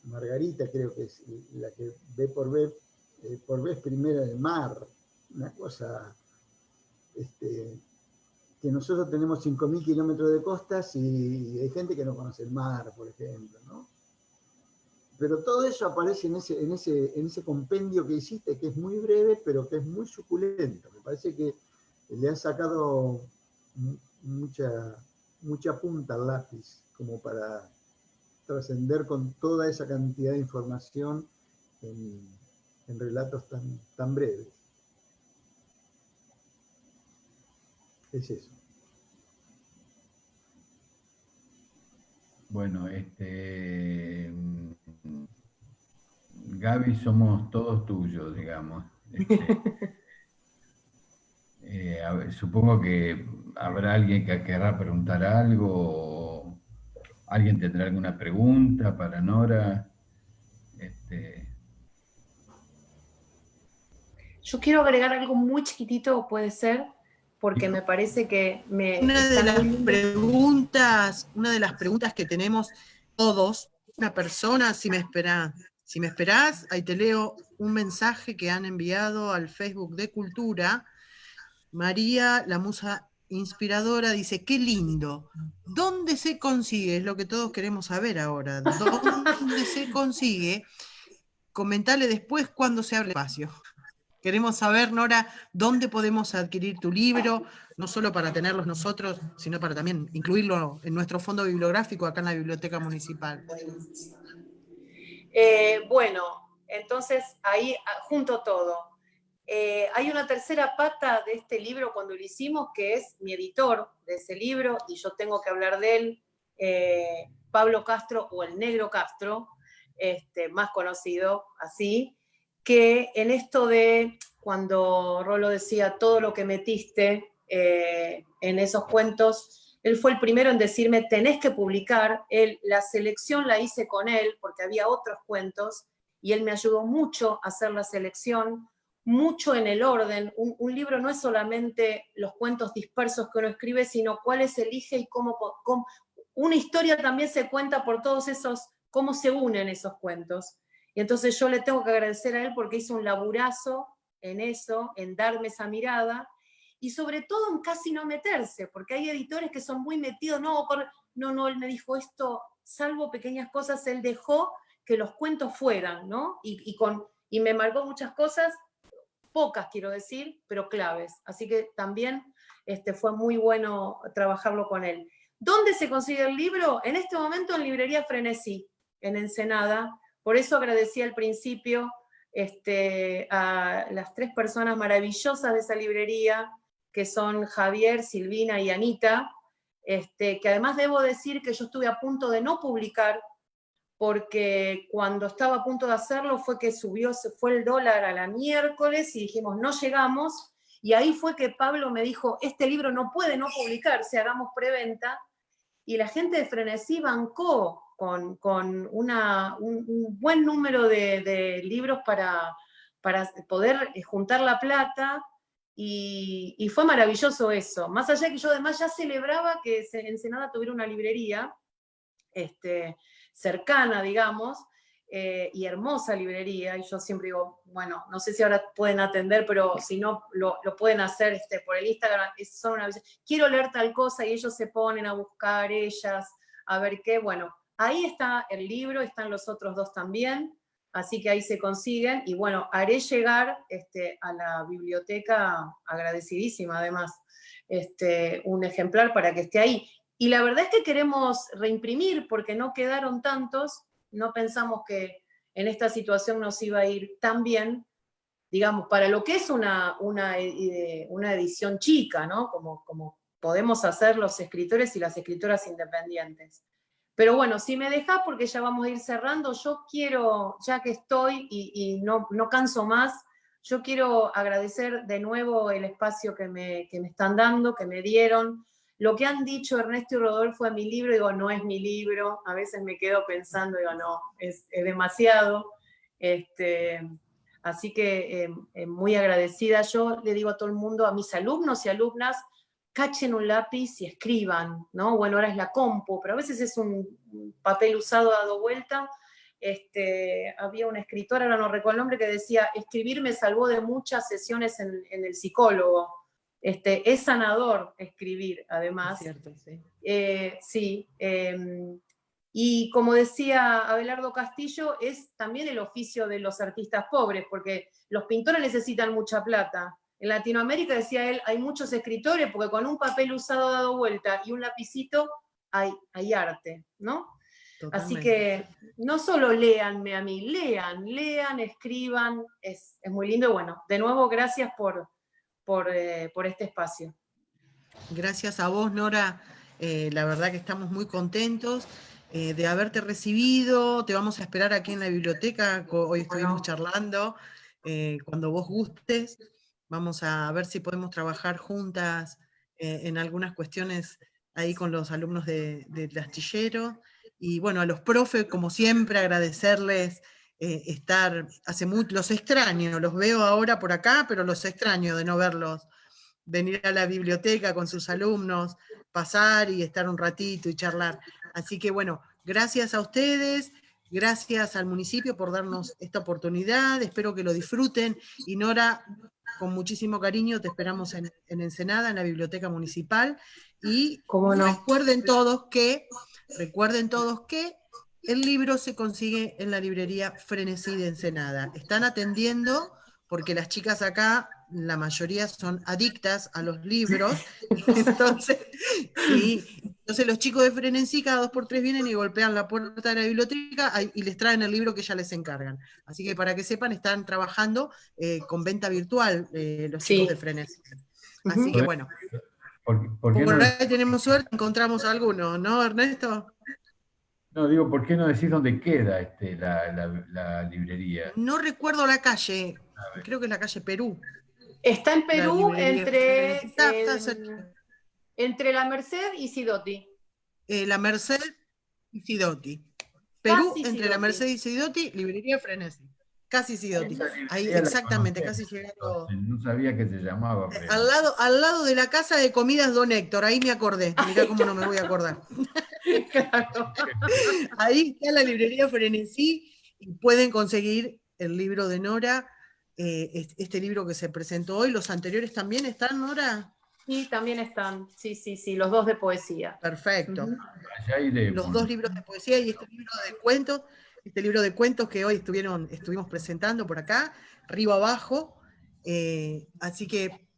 Margarita, creo que es la que ve por vez primera el mar, una cosa que nosotros tenemos 5.000 kilómetros de costas y hay gente que no conoce el mar, por ejemplo, ¿no? Pero todo eso aparece en ese compendio que hiciste, que es muy breve, pero que es muy suculento. Me parece que le has sacado mucha punta al lápiz, como para trascender con toda esa cantidad de información en relatos tan breves. Es eso. Bueno, Gaby, somos todos tuyos, digamos. A ver, supongo que habrá alguien que querrá preguntar algo, o alguien tendrá alguna pregunta para Nora. Yo quiero agregar algo muy chiquitito, puede ser, porque me parece que Una de las preguntas que tenemos todos, una persona, si me esperás, ahí te leo un mensaje que han enviado al Facebook de Cultura. María, la musa inspiradora, dice, qué lindo. ¿Dónde se consigue? Es lo que todos queremos saber ahora. ¿Dónde se consigue? Comentale después cuando se abre el espacio. Queremos saber, Nora, dónde podemos adquirir tu libro, no solo para tenerlos nosotros, sino para también incluirlo en nuestro fondo bibliográfico acá en la Biblioteca Municipal. Bueno, entonces ahí junto todo. Hay una tercera pata de este libro cuando lo hicimos, que es mi editor de ese libro, y yo tengo que hablar de él, Pablo Castro, o el Negro Castro, más conocido así, que en esto de, cuando Rolo decía todo lo que metiste en esos cuentos, él fue el primero en decirme, tenés que publicar. La selección la hice con él, porque había otros cuentos, y él me ayudó mucho a hacer la selección, mucho en el orden. Un libro no es solamente los cuentos dispersos que uno escribe, sino cuáles elige y cómo una historia también se cuenta por todos esos, cómo se unen esos cuentos. Y entonces yo le tengo que agradecer a él porque hizo un laburazo en eso, en darme esa mirada, y sobre todo en casi no meterse, porque hay editores que son muy metidos, no, él me dijo esto, salvo pequeñas cosas, él dejó que los cuentos fueran, ¿no? Y me marcó muchas cosas, pocas quiero decir, pero claves. Así que también fue muy bueno trabajarlo con él. ¿Dónde se consigue el libro? En este momento en Librería Frenesí, en Ensenada. Por eso agradecí al principio a las 3 personas maravillosas de esa librería, que son Javier, Silvina y Anita, que además debo decir que yo estuve a punto de no publicar, porque cuando estaba a punto de hacerlo fue que se fue el dólar a la miércoles y dijimos, no llegamos, y ahí fue que Pablo me dijo, este libro no puede no publicarse, hagamos preventa, y la gente de Frenesí bancó con un buen número de libros para poder juntar la plata, y fue maravilloso eso. Más allá de que yo además ya celebraba que Ensenada tuviera una librería cercana, digamos, y hermosa librería, y yo siempre digo, bueno, no sé si ahora pueden atender, pero si no, lo pueden hacer por el Instagram, son una vez, quiero leer tal cosa, y ellos se ponen a buscar ellas, a ver qué, bueno, ahí está el libro, están los otros 2 también, así que ahí se consiguen, y bueno, haré llegar a la biblioteca, agradecidísima además, un ejemplar para que esté ahí. Y la verdad es que queremos reimprimir, porque no quedaron tantos, no pensamos que en esta situación nos iba a ir tan bien, digamos, para lo que es una edición chica, ¿no? Como podemos hacer los escritores y las escritoras independientes. Pero bueno, si me dejás, porque ya vamos a ir cerrando, yo quiero, ya que estoy y no canso más, yo quiero agradecer de nuevo el espacio que me están dando, que me dieron. Lo que han dicho Ernesto y Rodolfo en mi libro, digo, no es mi libro, a veces me quedo pensando, digo, no, es demasiado. Así que muy agradecida. Yo le digo a todo el mundo, a mis alumnos y alumnas, cachen un lápiz y escriban, ¿no? Bueno, ahora es la compu, pero a veces es un papel usado dado vuelta. Había una escritora, ahora no recuerdo el nombre, que decía, escribir me salvó de muchas sesiones en el psicólogo. Es sanador escribir, además. Es cierto, sí. Sí. Y como decía Abelardo Castillo, es también el oficio de los artistas pobres, porque los pintores necesitan mucha plata. En Latinoamérica, decía él, hay muchos escritores, porque con un papel usado dado vuelta y un lapicito hay arte, ¿no? Totalmente. Así que no solo léanme a mí, lean, escriban, es muy lindo. Y bueno, de nuevo, gracias por este espacio. Gracias a vos, Nora. La verdad que estamos muy contentos de haberte recibido. Te vamos a esperar aquí en la biblioteca. Hoy estuvimos charlando. Cuando vos gustes, vamos a ver si podemos trabajar juntas en algunas cuestiones ahí con los alumnos del astillero. Y bueno, a los profes, como siempre, agradecerles estar. Hace mucho, los extraño, los veo ahora por acá, pero los extraño de no verlos. Venir a la biblioteca con sus alumnos, pasar y estar un ratito y charlar. Así que bueno, gracias a ustedes, gracias al municipio por darnos esta oportunidad, espero que lo disfruten. Y Nora, con muchísimo cariño te esperamos en Ensenada, en la biblioteca municipal. Y ¿Cómo no? recuerden todos que el libro se consigue en la librería Frenesí de Ensenada. Están atendiendo, porque las chicas acá, la mayoría son adictas a los libros, entonces los chicos de Frenesí cada 2 por 3 vienen y golpean la puerta de la biblioteca y les traen el libro que ya les encargan. Así que para que sepan, están trabajando con venta virtual los chicos de Frenesí. Así que bueno, ¿Por qué por no? ahí tenemos suerte, encontramos alguno, ¿no, Ernesto? No, digo, ¿por qué no decís dónde queda la librería? No recuerdo la calle, creo que es la calle Perú. Está en Perú, está entre La Merced y Sidoti. La Merced y Sidoti. Perú, Casi entre Sidoti. La Merced y Sidoti, librería Frenesí. Casi Sidoti. Ahí, exactamente, casi llegando. No sabía que se llamaba Frenesí. Al lado de la casa de comidas Don Héctor, ahí me acordé. Mirá cómo no me voy a acordar. Claro. Ahí está la librería Frenesí y pueden conseguir el libro de Nora, este libro que se presentó hoy. ¿Los anteriores también están, Nora? Sí, también están. Sí, los 2 de poesía. Perfecto. Allá iremos. Los 2 libros de poesía y este libro de cuentos que hoy estuvimos presentando por acá, Río Abajo. Así que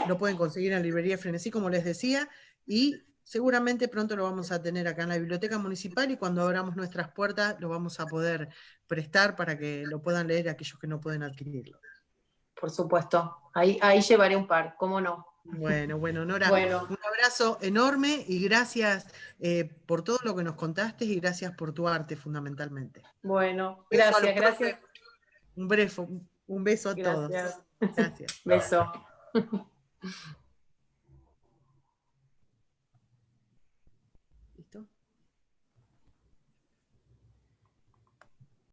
lo pueden conseguir en la librería Frenesí, como les decía, y seguramente pronto lo vamos a tener acá en la Biblioteca Municipal y cuando abramos nuestras puertas lo vamos a poder prestar para que lo puedan leer aquellos que no pueden adquirirlo. Por supuesto, ahí llevaré un par, ¿cómo no? Bueno, Nora, Bueno. un abrazo enorme y gracias por todo lo que nos contaste y gracias por tu arte fundamentalmente. Bueno, Beso gracias. Un beso a todos. Gracias. Beso. ¿Listo?